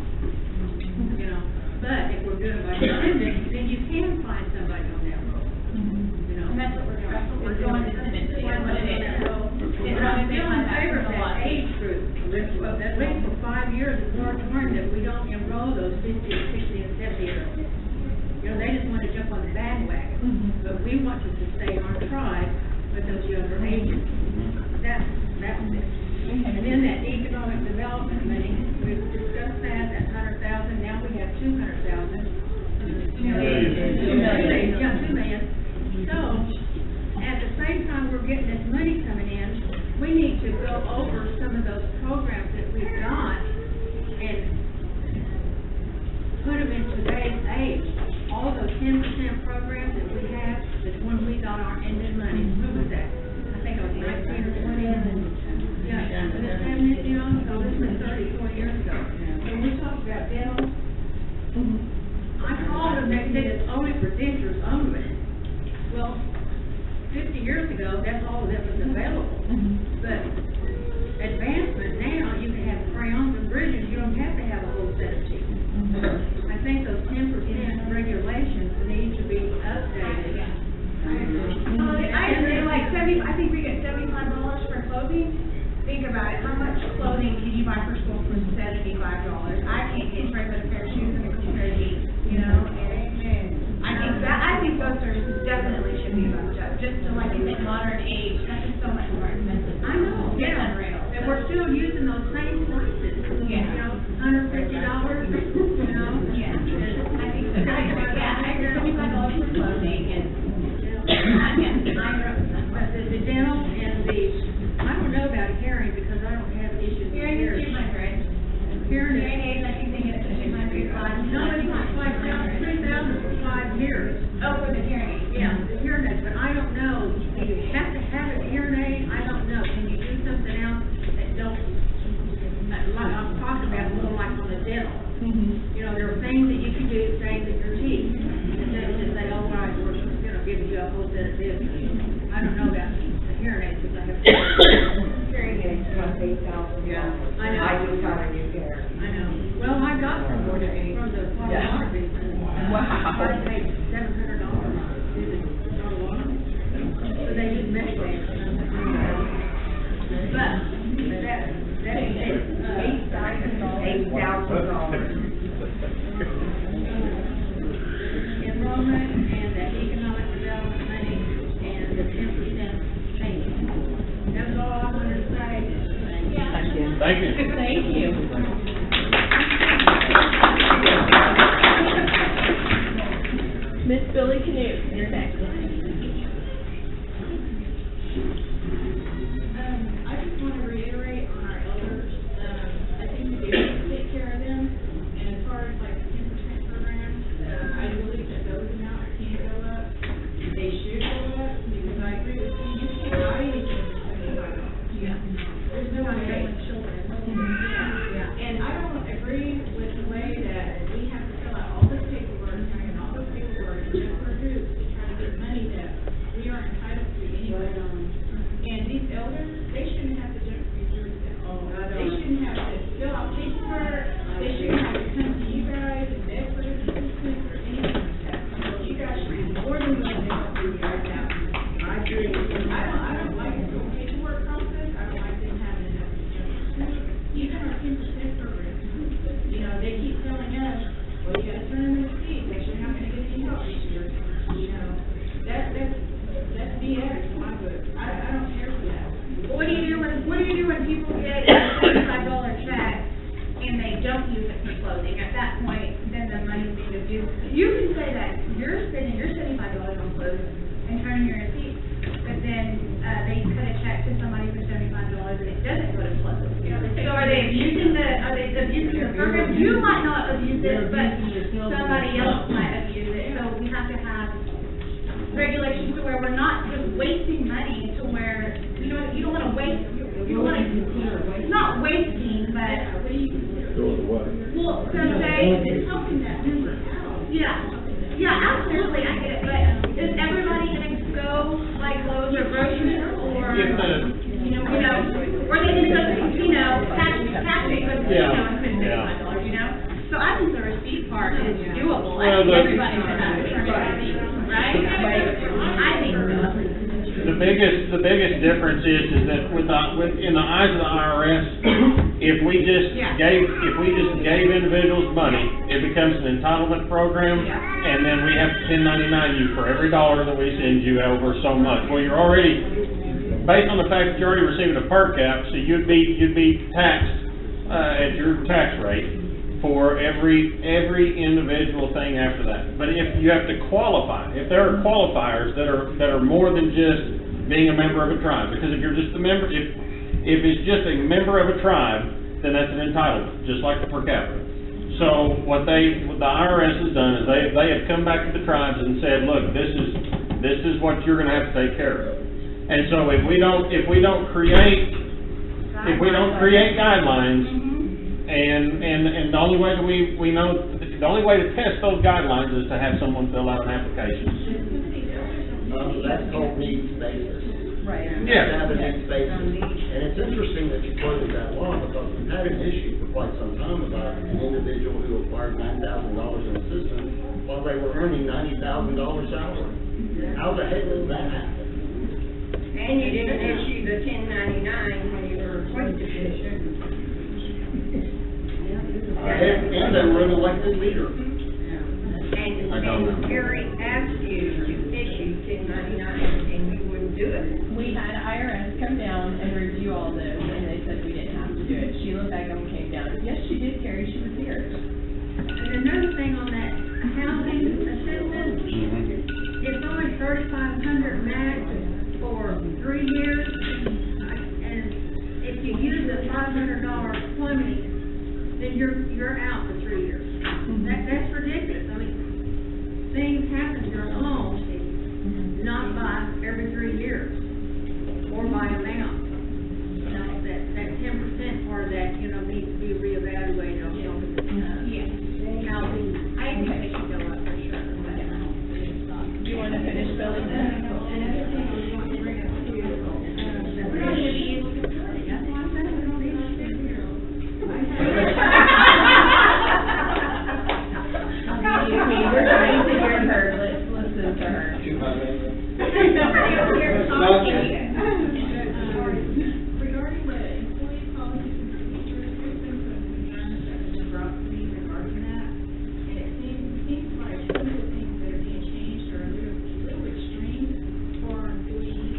But if we're doing it by descendants, then you can find somebody on that road. And that's what we're going to descendants. And I'm still in favor of that age group. Wait for 5 years. years of moratorium that we don't enroll those 50, 60, and 70-year-olds. You know, they just want to jump on the bandwagon, but we want them to stay on tribe with those younger ages. That was it. And then that economic development money, we've discussed that 100,000, now we have 200,000. 2 million. Yeah, 2 million. So, at the same time we're getting this money coming in, we need to go over some of those programs that we've got and put them in today's age. All those 10% programs that we have, that's when we got our ended money. When was that? I think it was 19 or 20. Yeah, and this, you know, so this was 30, 40 years ago. When we talked about dental, I called them, they said it's only for dentures only. Well, 50 years ago, that's all that was available. But advancement now, you can have crayons and bridges, you don't have to have a whole set of teeth. I think those 10% regulations need to be updated. I agree, like I think we get $75 for clothing. Think about it, how much clothing can you buy for school for $75? I can't get regular pair of shoes and a couple pair of jeans, you know? And I think those services definitely should be bumped up, just to like in the modern age, that's just so much more expensive. I know, It's yeah. unreal. And we're still using those same prices, Yeah. you know, $150, you know? Yeah, I think so. I agree, $75 for clothing and, But the dental and I don't know about hearing because I don't have issues with hearing hearing. is 200. Hearing Hearing is, aids, I think they get it to 200. no, it's not like now, 3,000 for 5 years. Oh, for the hearing aids. Yeah, the hearing aids, but I don't know, do you have to have a hearing aid? I don't know, can you do something else that don't, like I'm talking about a little like on the dental. You know, there are things that you can do to save your teeth, instead of just say, oh, right, we're just gonna give you a whole set of business. I don't know about the hearing aids, because I have. Hearing aids cost $8,000. Yeah, I know. I just got a new pair. I know, well, I got some from the phlebotomy. Wow. I paid $700. It's not a lot. So they use Medicaid. But, that's $8,000. Enrollment and the economic development money and the 10% change. That's all I wanted to say. Thank you. Thank you. Miss Billy Canute, you're next. I just want to reiterate on our elders, I think we do need to take care of them, and as far as like the 10% programs, I believe that those amounts can go up, they should go up, because I agree with you can't buy anything for $75. Yeah. There's no way. Children. Yeah, and I don't agree with the way that we have to fill out all this paperwork, and all this paperwork, just for groups to try to get money that we aren't entitled to anyway. And these elders, they shouldn't have to jump through hoops at all. They shouldn't have to fill out paperwork, they shouldn't have to come to you guys and beg for assistance or anything like that. So you guys should be more than willing to help these guys out. I agree. I don't like the paperwork process, I don't like them having to jump through hoops. Even our 10% program, you know, they keep telling us, well, you gotta turn in the receipt, that you're not gonna get any help this year. You know, that's BS in my book. I don't care for that. What do you do when people get a $75 check and they don't use it for clothing? At that point, then the money's being abused. You can say that you're spending your $75 on clothes and turn your receipt, but then they cut a check to somebody for $75 and it doesn't go to clothes. So are they abusing the program? You might not abuse it, but somebody else might abuse it. So we have to have regulations to where we're not just wasting money to where, you don't want to waste, it's not wasting, but, well, so say, It's helping that member out. yeah, absolutely, I get it, but is everybody gonna go, like, Lowe's or grocery or, or they just go, cash it, but, and spend $55, So I think the receipt part is doable, I think everybody should have to turn in a receipt, right? I think so. The biggest difference is that in the eyes of the IRS, If we just Yeah. gave individuals money, it becomes an entitlement program, Yeah. and then we have to 1099 you for every dollar that we send you over so much. Well, you're already, based on the fact that you're already receiving a per cap, so you'd be taxed, at your tax rate for every individual thing after that. But if you have to qualify, if there are qualifiers that are more than just being a member of a tribe, because if you're just a member, if it's just a member of a tribe, then that's an entitlement, just like the per capita. So what the IRS has done is they have come back to the tribes and said, look, this is what you're gonna have to take care of. And so if we don't create guidelines, and the only way that we know, the only way to test those guidelines is to have someone fill out an application. That's called needs basis. Right. Yeah. You have a needs basis. And it's interesting that you quoted that law, because we've had an issue for quite some time about an individual who acquired $9,000 in a system while they were earning $90,000 salary. How the heck does that happen? And you didn't issue the 1099 when you were appointed position. And they were an elected leader. And Terry asked you to issue 1099 and you wouldn't do it. We had IRS come down and review all those, and they said we didn't have to do it. Sheila Begum came down. Yes, she did, Carrie, she was here. And another thing on that housing assistance, it's only $3,500 max for 3 years. And if you use a $500 plumbing, then you're out for 3 years. That's ridiculous. I mean, things happen to your home, not by every 3 years, or by amount. That 10% part of that, needs to be reevaluated on housing. I think they should go up for sure. Do you want to finish billing this? We're trying to hear her, let's listen to her. Regarding the employee policies and procedures, there's been some concerns that have been brought to me regarding that. And it seems like some of the things that are being changed are a little extreme for employees.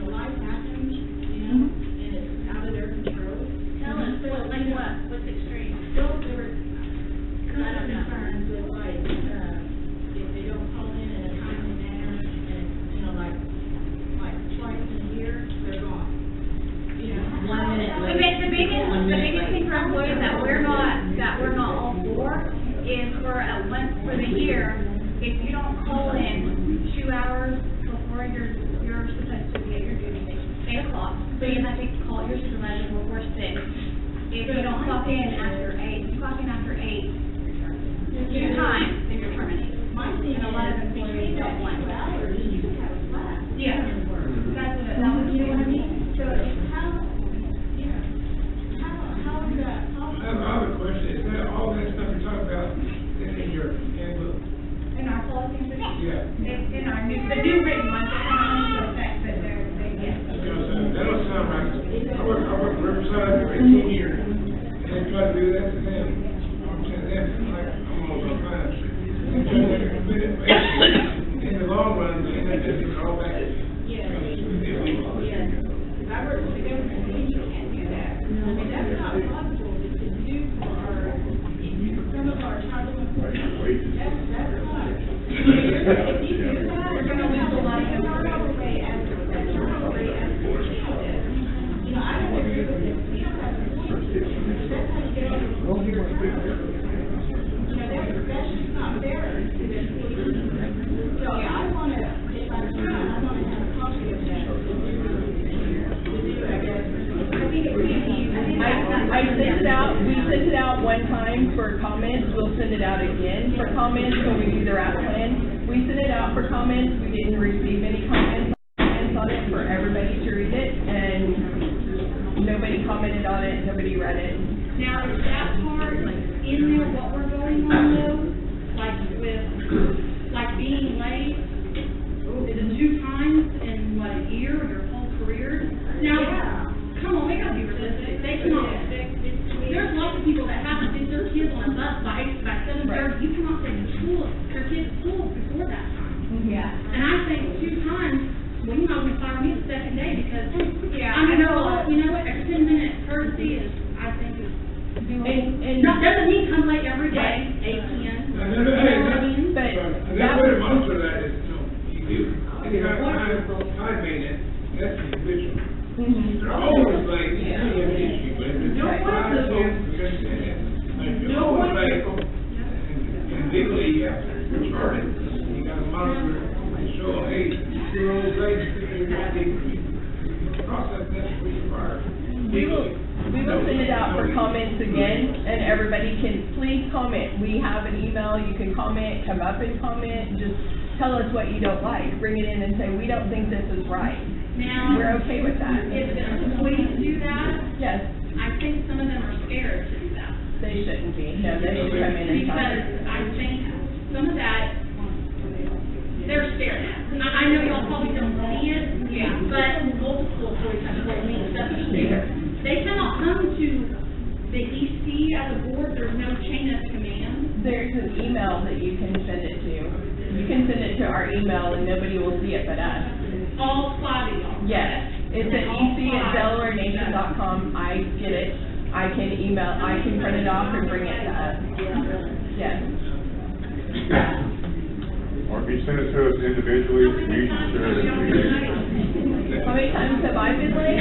Life happens, and it's out of their control. Tell us, like what? What's extreme? So there were kind of concerns with if they don't call in a timely manner, and like twice in a year, they're gone. 1 minute late. The biggest thing for employees that we're not all for is for the year, if you don't call in 2 hours before you're supposed to be at your duty station, 8 o'clock, so you have to call your supervisor before 6. If you don't clock in after 8, two times, then you're terminated. My thing And a lot of employees don't want that. hours, you should have a class. Yeah. That's what I mean. So how is that, I have a question, is that all that stuff you're talking about is in your handbook? In our policy, Yeah. it's in our the new written ones, it's not into effect, but yes. Because that don't sound right. I worked Riverside for 18 years, and they try to do that to them. I'm saying them, like, I'm almost on time. In the long run, they end up getting all back. Yes. If I work for the government, you can't do that. I mean, that's not possible to do for some of our tribal employees. That's not. If you do that, We're gonna lose a lot of you're employees. probably as I don't agree with this. We don't have employees. That's how you get over your that's just not fair to the employees. So I wanna, if I can, I wanna have a copy of that. I sent it out, we sent it out one time for comments, we'll send it out again for comments when we do the RAP plan. We sent it out for comments, we didn't receive any comments on it for everybody to read it, and nobody commented on it, nobody read it. Now, is that part in there what we're going on though? Like being late, is it 2 times in a year, or your whole career? Now, come on, we gotta be realistic. They cannot, on you the second day because. Yeah, I I know. know, you know what, a 10-minute courtesy is, I think is. And Not, doesn't mean come late every day, 8, 10. But That what most of that is, you time maintenance, that's the official. They're always like, yeah, issue, but if it's Right. 5 cents, we understand that. Like, if you're always like, and legally, you have to chart it, you got to monitor it, and show, hey, you're always late, you're not the process that's required. We will send it out for comments again, and everybody can, please comment. We have an email, you can comment, come up and comment, just tell us what you don't like. Bring it in and say, we don't think this is right. Now. We're okay with that. If the employees do that. Yes. I think some of them are scared to do that. They shouldn't be. No, they should come in and tell us. Because I think some of that, they're scared. I know y'all probably don't see it. Yeah. But multiple employees have told me stuff is scared. They cannot come to the EC as a board, there's no chain of command. There's an email that you can send it to. You can send it to our email and nobody will see it but us. All 5 of y'all. Yes, it's at ec@delawarenation.com. I get it. I can print it off and bring it to us. Yes. Or if you send it to us individually, you should share it at the meeting. How many times have I been late?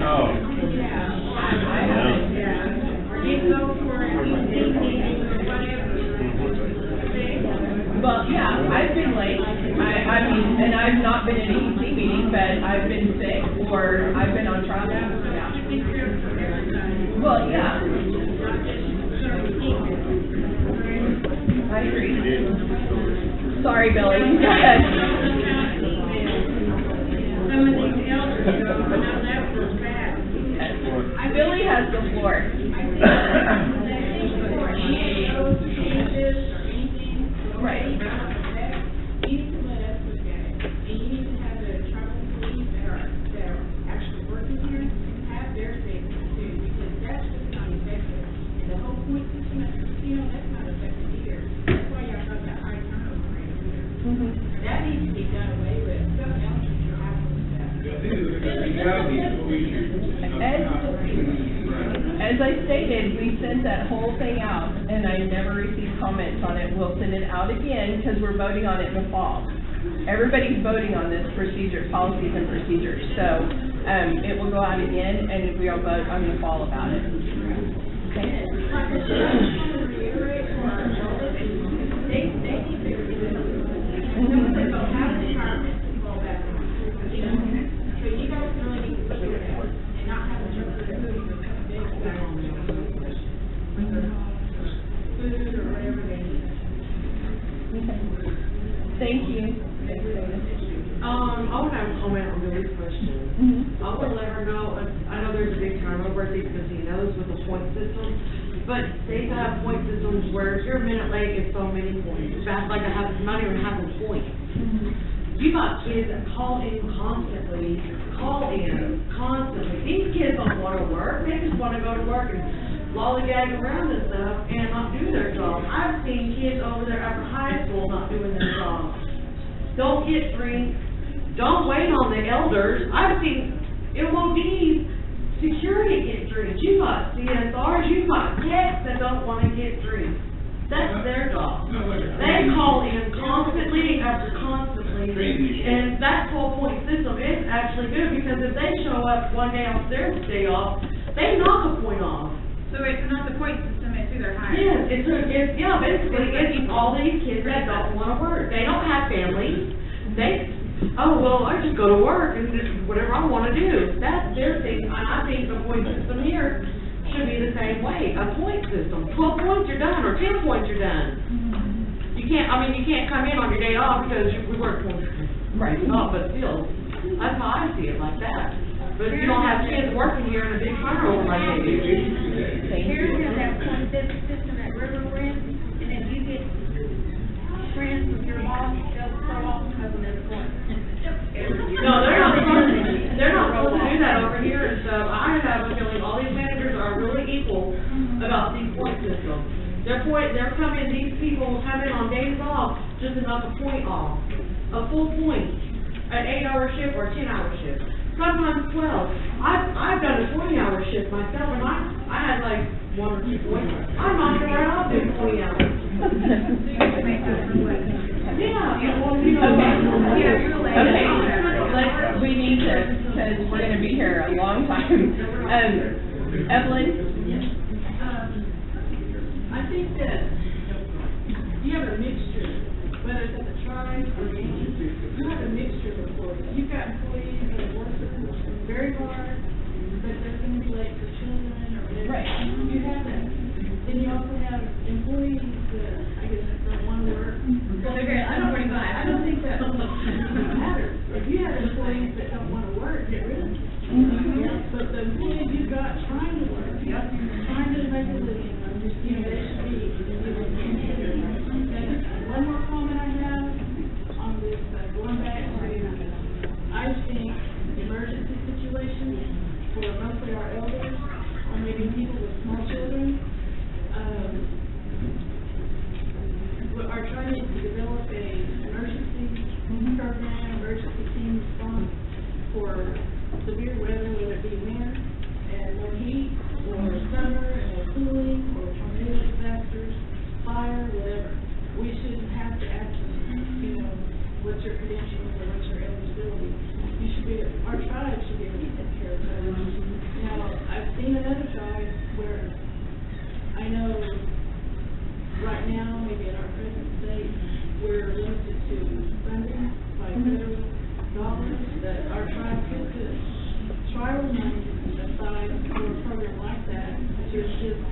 Oh. I haven't. Well, yeah, I've been late. I mean, and I've not been in an EC meeting, but I've been sick or I've been on trial. Yeah. Well, yeah. I agree. Sorry, Billy. Go ahead. Billy has the floor. Right. You need to let us look at it, and you need to have the tribal police that are actually working here, have their statement too, because that's just not effective. And the whole point system at the casino, that's not effective either. That's why y'all got that high turnover rate here. That needs to be done away with, something else is your happening with that. As I stated, we sent that whole thing out, and I never received comments on it. We'll send it out again, because we're voting on it in the fall. Everybody's voting on this procedure, policies and procedures, so, it will go out again, and we'll vote on the fall about it. Okay? Thank you. I want to have a comment on Billy's question. I want to let her know, I know there's a big turnover at these casinos with the point system, but they have point systems where if you're a minute late, it's so many points. It's like I have, not even half a point. You got kids that call in constantly. These kids don't want to work, they just want to go to work and lollygag around and stuff and not do their job. I've seen kids over there after high school not doing their job. Don't get drinks, don't wait on the elders. I've seen MODs, security get drinks. You've got CSRs, you've got techs that don't want to get drinks. That's their job. They call in constantly after constantly, and that 12-point system is actually good, because if they show up one day off their day off, they knock a point off. So it's not the point system, it's who they're hiring. Yes, basically, it's all these kids that don't want to work. They don't have families. I just go to work and do whatever I want to do. That's their thing, and I think the point system here should be the same way, a point system. 12 points, you're done, or 10 points, you're done. You can't come in on your day off because we work points. Right. No, but still, that's how I see it, like that. But if you don't have kids working here in a big turnover like they do. Here's that point system at River Wind, and if you get friends with your boss, they'll throw off because of this point. No, they're not supposed to do that over here and stuff. I have a feeling all these managers are really equal about these point systems. These people come in on days off, just enough a point off. a full point, an 8-hour shift or a 10-hour shift, sometimes 12. I've done a 20-hour shift myself, and I had like 1 or 2 points. I knocked it right off in 20 hours. Yeah, well, you know. Okay, we need to, because we're gonna be here a long time. Evelyn? I think that you have a mixture, whether it's at the tribe or the you have a mixture of employees. You've got employees that work very hard, but they're gonna be late for children or whatever. Right. You have that. Then you also have employees that, I guess, don't wanna work. I don't think that matters. If you have employees that don't wanna work, get rid of them. But the employees you've got trying to work, trying to make a living, you know, they should be considered. And one more comment I have on this, going back to, I think emergency situations for mostly our elders, or maybe people with small children, are trying to develop a emergency program, emergency team response for severe weather, whether it be winter and more heat, or summer and more cooling, or tornado disasters, fire, whatever. We shouldn't have to ask them, you know, what's your credentials or what's your eligibility. You should be, our tribe should be able to take care of that. Now, I've seen another tribe where I know right now, maybe in our present state, we're limited to funding by federal dollars, that our tribe could put tribal money aside for a program like that to assist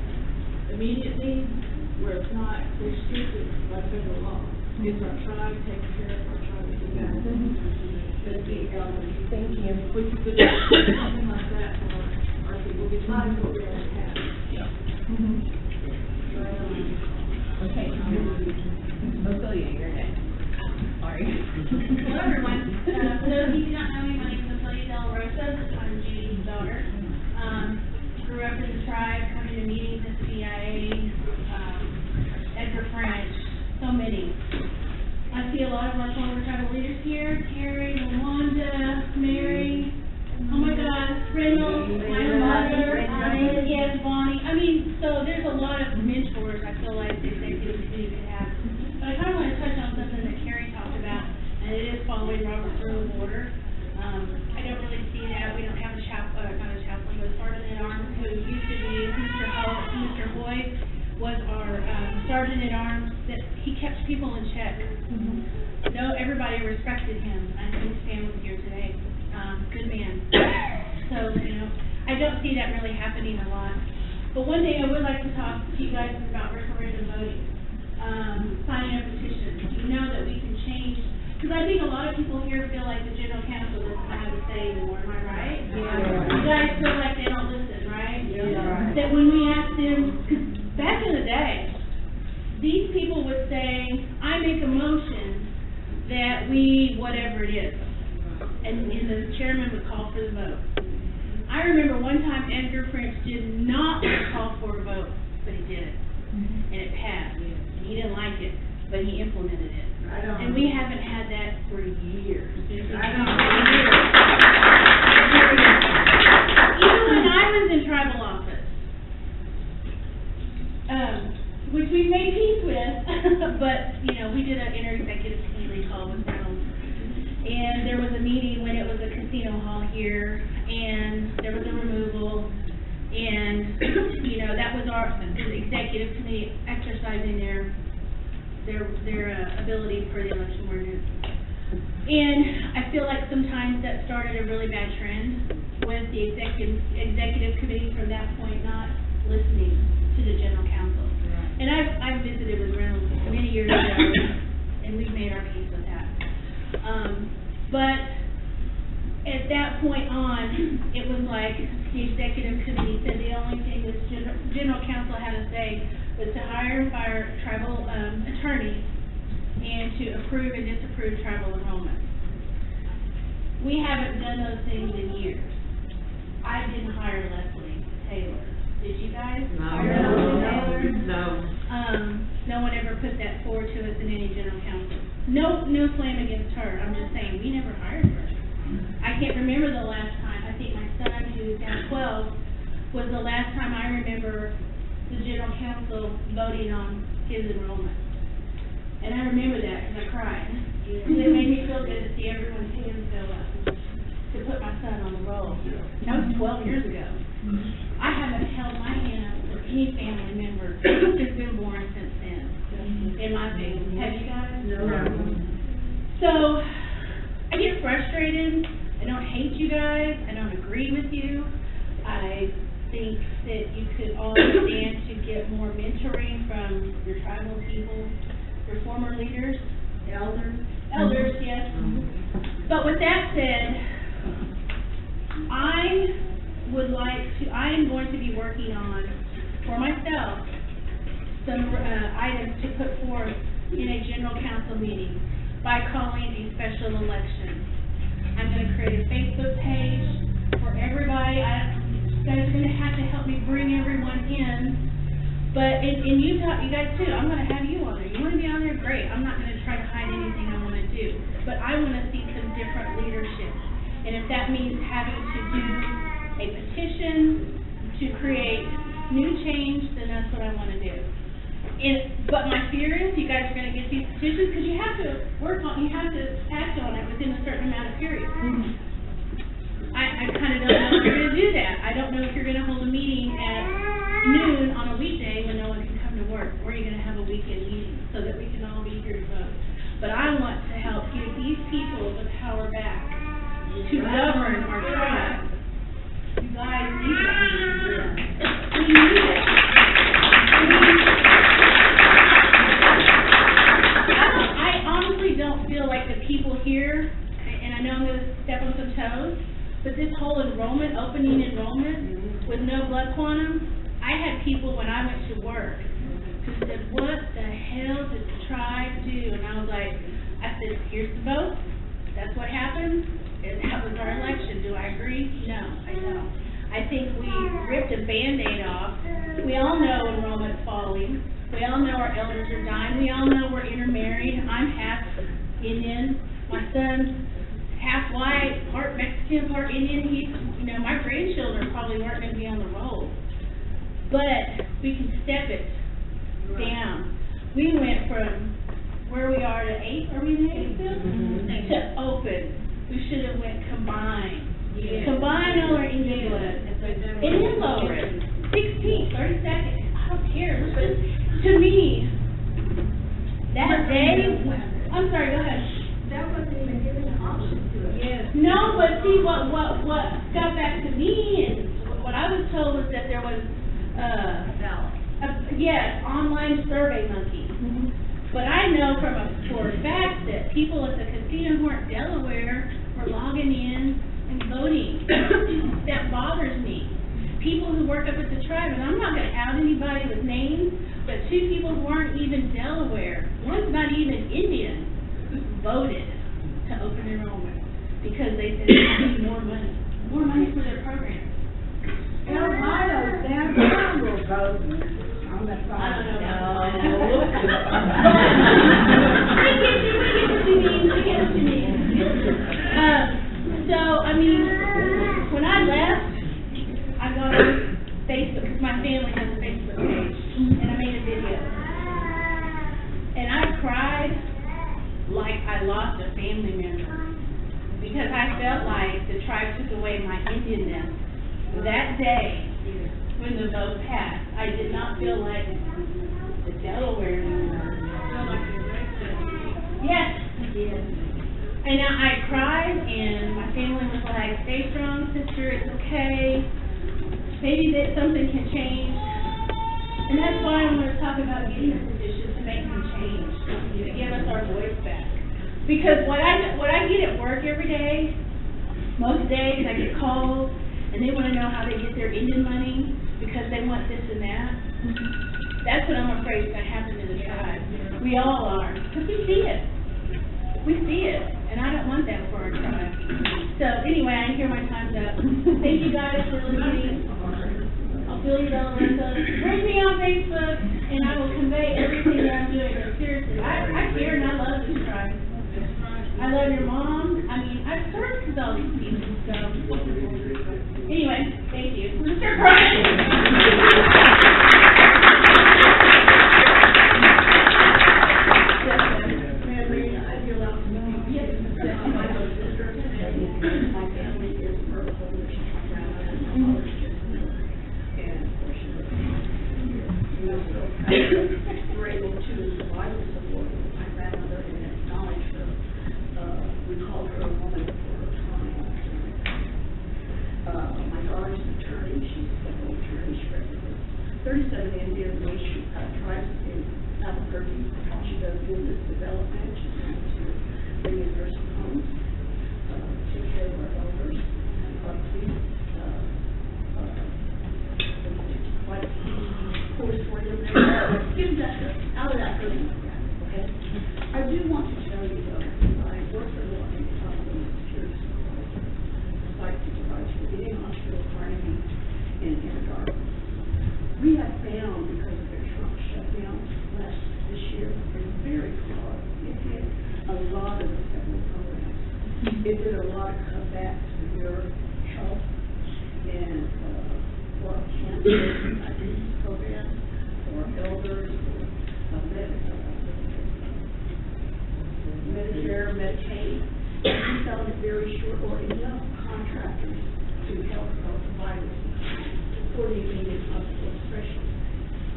immediate needs where it's not restricted by federal law. It's our tribe taking care of our tribe. Thank you. We could put something like that for our people, besides what we already have. Okay. Ophelia, you're next. Sorry. Hello, everyone. For those of you who don't know me, my name is Ophelia De La Rosa. I'm Judy's daughter. Grew up in the tribe, coming to meetings at the BIA, Edgar French, so many. I see a lot of our former tribal leaders here, Terry, Wanda, Mary, oh my God, Reynolds, my mother, yes, Bonnie. I mean, so there's a lot of mentors I feel like the executive committee could have. But I kind of want to touch on something that Carrie talked about, and it is following Robert's Rule of Order. I don't really see that. We don't have a not a chaplain, but Sergeant at Arms, who used to be Mr. Hoy was our Sergeant at Arms. That he kept people in check. No, everybody respected him. I think Stan was here today. Good man. So, you know, I don't see that really happening a lot. But one thing I would like to talk to you guys about referendum voting, signing a petition. You know that we can change, because I think a lot of people here feel like the general counsel doesn't have a say anymore, am I right? Yeah. You guys feel like they don't listen, right? Yeah. That when we ask them, because back in the day, these people would say, I make a motion that we, whatever it is. And the chairman would call for the vote. I remember one time Edgar French did not call for a vote, but he did it. And it passed. And he didn't like it, but he implemented it. And we haven't had that for years. Even when I was in tribal office, which we made peace with, but, you know, we did an inter-executive committee call with Reynolds. And there was a meeting when it was a casino hall here, and there was a removal, and, you know, that was the executive committee exercising their ability for the election ordinance. And I feel like sometimes that started a really bad trend with the executive committee from that point not listening to the general counsel. And I've visited with Reynolds many years ago, and we've made our peace with that. But at that point on, it was like the executive committee said the only thing that general counsel had to say was to hire and fire tribal attorneys and to approve and disapprove tribal enrollment. We haven't done those things in years. I didn't hire Leslie Taylor. Did you guys? No. No one ever put that forward to us in any general counsel. no slam against her, I'm just saying, we never hired her. I can't remember the last time, I think my son, who's now 12, was the last time I remember the general council voting on his enrollment. And I remember that, because I cried. It made me feel good to see everyone's hands go up, to put my son on the roll. That was 12 years ago. I haven't held my hand up with any family member who's been born since then, in my family. Have you guys? No. So, I get frustrated. I don't hate you guys. I don't agree with you. I think that you could all stand to get more mentoring from your tribal people, your former leaders. Elders, yes. But with that said, I am going to be working on, for myself, some items to put forth in a general council meeting by calling a special election. I'm going to create a Facebook page for everybody. You guys are going to have to help me bring everyone in. But in Utah, you guys too, I'm going to have you on there. You want to be on there? Great. I'm not going to try to hide anything I want to do. But I want to see some different leadership. And if that means having to do a petition to create new change, then that's what I want to do. But my fear is you guys are going to get these petitions because you have to you have to act on it within a certain amount of period. I kind of don't know if you're going to do that. I don't know if you're going to hold a meeting at noon on a weekday when no one can come to work, or you're going to have a weekend meeting so that we can all be here to vote. But I want to help give these people the power back to govern our tribe. You guys need that. We need it. I honestly don't feel like the people here, and I know I'm going to step on some toes, but this whole opening enrollment with no blood quantum, I had people when I went to work who said, what the hell did the tribe do? And I was like, I said, here's the vote. That's what happened. And that was our election. Do I agree? No, I don't. I think we ripped a Band-Aid off. We all know enrollment's falling. We all know our elders are dying. We all know we're intermarried. I'm half Indian. My son's half white, part Mexican, part Indian. My grandchildren probably weren't going to be on the roll. But we can step it down. We went from where we are to 8, are we in 8 still? To open. We should have went combined. Yeah. Combine all our Indian blood. And then lower it. 16, 30 seconds. I don't care. To me, that day, I'm sorry, go ahead. That wasn't even given an option to us. Yes. No, but see, what got back to me and what I was told was that there was online Survey Monkey. But I know for a fact that people at the casino who aren't Delaware were logging in and voting. That bothers me. People who work up at the tribe, and I'm not going to out anybody with names, but 2 people who aren't even Delaware, one's not even Indian, voted to open enrollment because they said they need more money for their program. Ohio's downtown will vote on that side. I get what you mean. So, I mean, when I left, I got on Facebook, because my family has a Facebook page, and I made a video. And I cried like I lost a family member, because I felt like the tribe took away my Indianness. That day, when the vote passed, I did not feel like the Delaware anymore. Yes. And I cried, and my family was like, stay strong, sister, it's okay. Maybe that something can change. And that's why I'm going to talk about getting a petition to make some change, to give us our voice back. Because what I get at work every day, most days I get calls, and they want to know how they get their Indian money because they want this and that. That's what I'm afraid is going to happen to the tribe. We all are, because we see it. We see it, and I don't want that for our tribe. So anyway, I hear my time's up. Thank you guys for listening. I'll fill you down, Melissa. Bring me on Facebook, and I will convey everything that I'm doing. Seriously, I care and I love this tribe. I love your mom. I mean, I've served all these people, so. Anyway, thank you. Mr. We're able to provide the support of my grandmother and acknowledge her. We called her a woman for her time. My daughter's an attorney, she's a federal attorney, she represents 37 Indian Nation tribes in Albuquerque. She does business development, she's trying to bring in nursing homes, take care of our elders, please, what, cool story of there. Give that out of that person, okay? I do want to tell you though, I work for the security supervisor, site supervisor, the VA hospital, Carnegie, in Anadarko. We have found, because of the Trump shutdown this year, it's very hard. It hit a lot of the federal programs. It did a lot of cutbacks to your health and for cancer programs, for elders, for Medicare, Medicaid. We found it very short, or enough contractors to help our providers for the immediate hospital, especially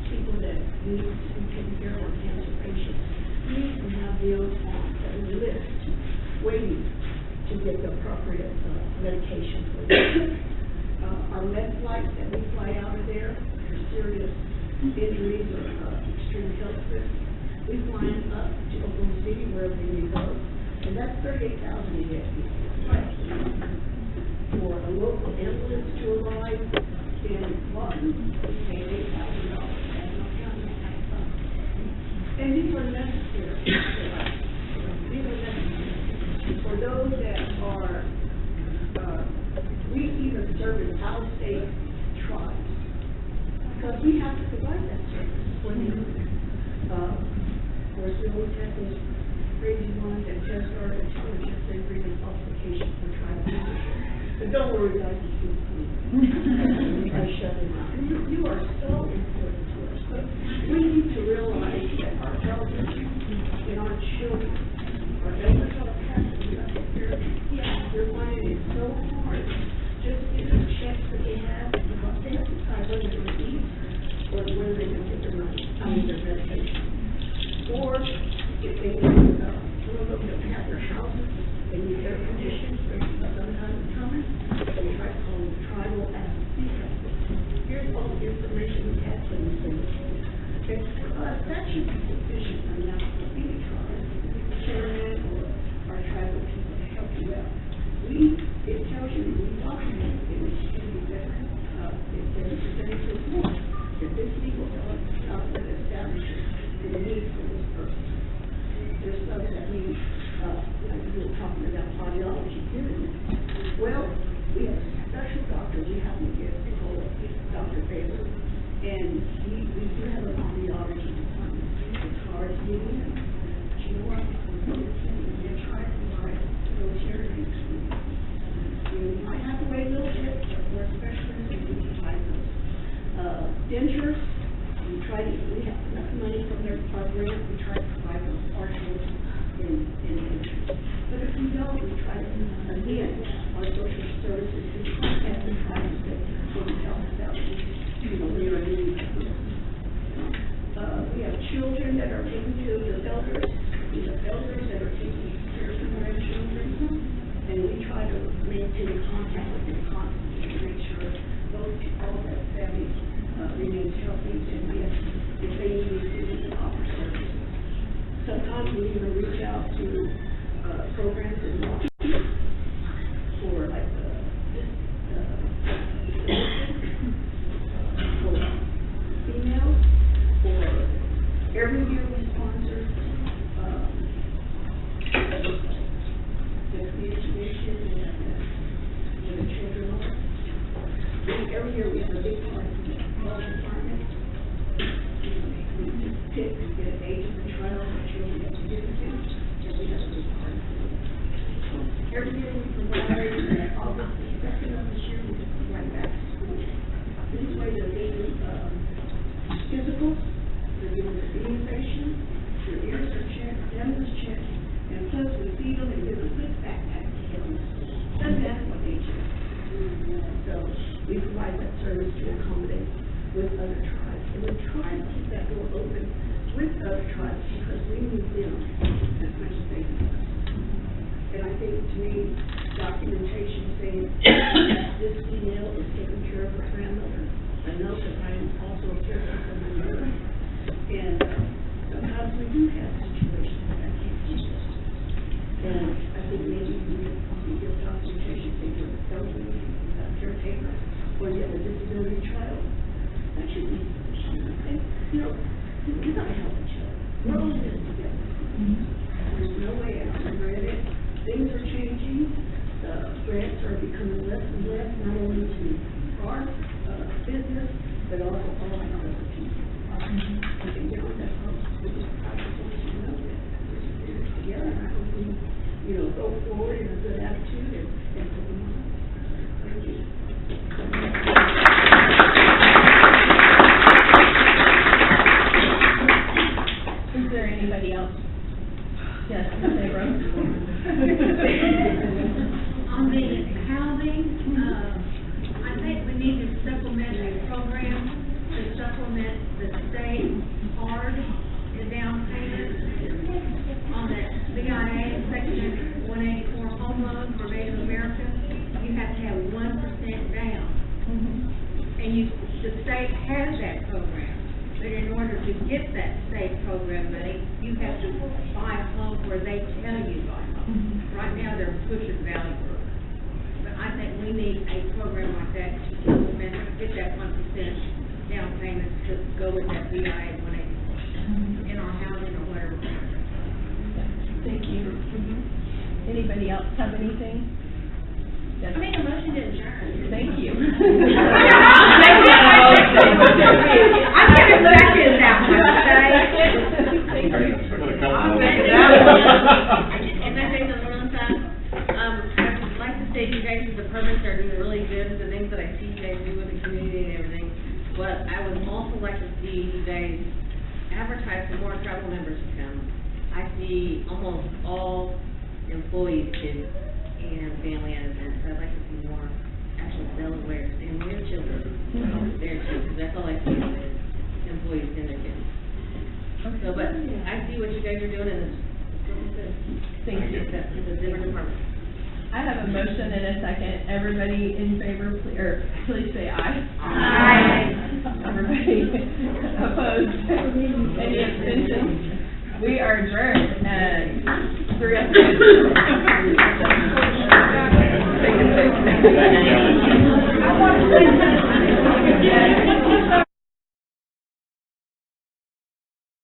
people that need to be taken care of, cancer patients. We even have those on the list waiting to get the appropriate medication for them. Our med flights that we fly out of there for serious injuries or extreme health risk, we fly up to Oklahoma City, wherever we need to go, and that's $38,000 a day. For a local ambulance to arrive in Martin, we pay $8,000. And these are necessary. These are necessary for those that are. We even serve in out-of-state tribes because we have to provide that service for them. Of course, we always have those crazy ones that test our intelligence and bring in falsification for tribal leadership. But don't worry, guys, it's good for you. I shut them out. You are so important to us. But we need to realize that our elders and our children, our elders are pastors, they're finding it so hard. Just get the checks that they have, because they have to decide whether to receive or whether they can get their money, their medication. Or if they need, some of them don't have their houses, they need air conditioning, sometimes it's coming, they try to call them tribal assistance. Here's all the information we have for these things. Okay, for us, that should be sufficient enough for any tribe, chairman or our tribal people to help you out. It tells you, we document it, it should be better. If there's a percentage more, if this legal outlet establishes the need for this person. There's some that need, like you were talking about audiology hearing. Well, we have special doctors, we have to get Dr. Baylor, and we do have an audiology department. It's hard to get in. But you know what? We try to provide those hearing aids. You might have to wait a little bit, but we're specialists and we provide those. Dentures, we have enough money from their grant, we try to provide those partials in dentures. But if we don't, we try to, again, our social services, we contact the tribes that will help us out. We are needing we have children that are given to the elders. We have elders that are taking care of their children. And we try to maintain contact with them constantly to make sure all that family remains healthy, and if they need assistance and offer services. Sometimes we even reach out to programs in Washington for like for females, or every year we sponsor the education and the children. Every year we have a big party in the health department. We just pick, get an age of the trial, the children have to get to, and we have a big party. everything we provide, all the second of the year, we just provide back to school. This way they're getting, physical, they're getting their immunization, their ears are checked, dentist checked, and plus we feed them and give them good backpack to get them to school. Doesn't matter what age it is. So we provide that service to accommodate with other tribes. And we try to keep that door open with other tribes because we need them as much as they need us. And I think to me, documentation saying this female is taking care of her grandmother. I know that I am also a caregiver for my mother. And sometimes we do have situations that I can't teach us. And I think maybe you give documentation saying you're an elderly caretaker or you have a disability child. That should be sufficient. And, you know, we gotta help each other. We're all in this together. There's no way out. Granted, things are changing. The grants are becoming less and less, not only to our business, but also all our other people. I think that that's how we just practice what you know that. We're just in this together. And I hope we, you know, go forward in a good attitude and put them on. Thank you. Is there anybody else? Yes, Ms. Abrams. On the housing, I think we need to supplement a program to supplement the state card, the down payment on the BIA section 184 home loan for Native Americans. You have to have 1% down. And the state has that program. But in order to get that state program money, you have to buy a home where they tell you to buy a home. Right now, they're pushing value growth. But I think we need a program like that to implement, get that 1% down payment to go with that BIA 184 in our housing or whatever. Thank you. Anybody else have anything? Yes. I make a motion to adjourn. Thank you. I'm gonna second that one, okay? And I say something really fast. I would like to say you guys as departments are doing really good, the things that I see you guys do in the community and everything. But I would also like to see you guys advertise for more travel members to come. I see almost all employees kids and family at events. I'd like to see more actual Delaware and their children there too, because that's all I see is employees and their kids. So, but I see what you guys are doing and it's really good. Thank you. It's a different department. I have a motion and a second. Everybody in favor, please say aye. Aye. Everybody opposed? Any abstentions? We are adjourned at 3:00.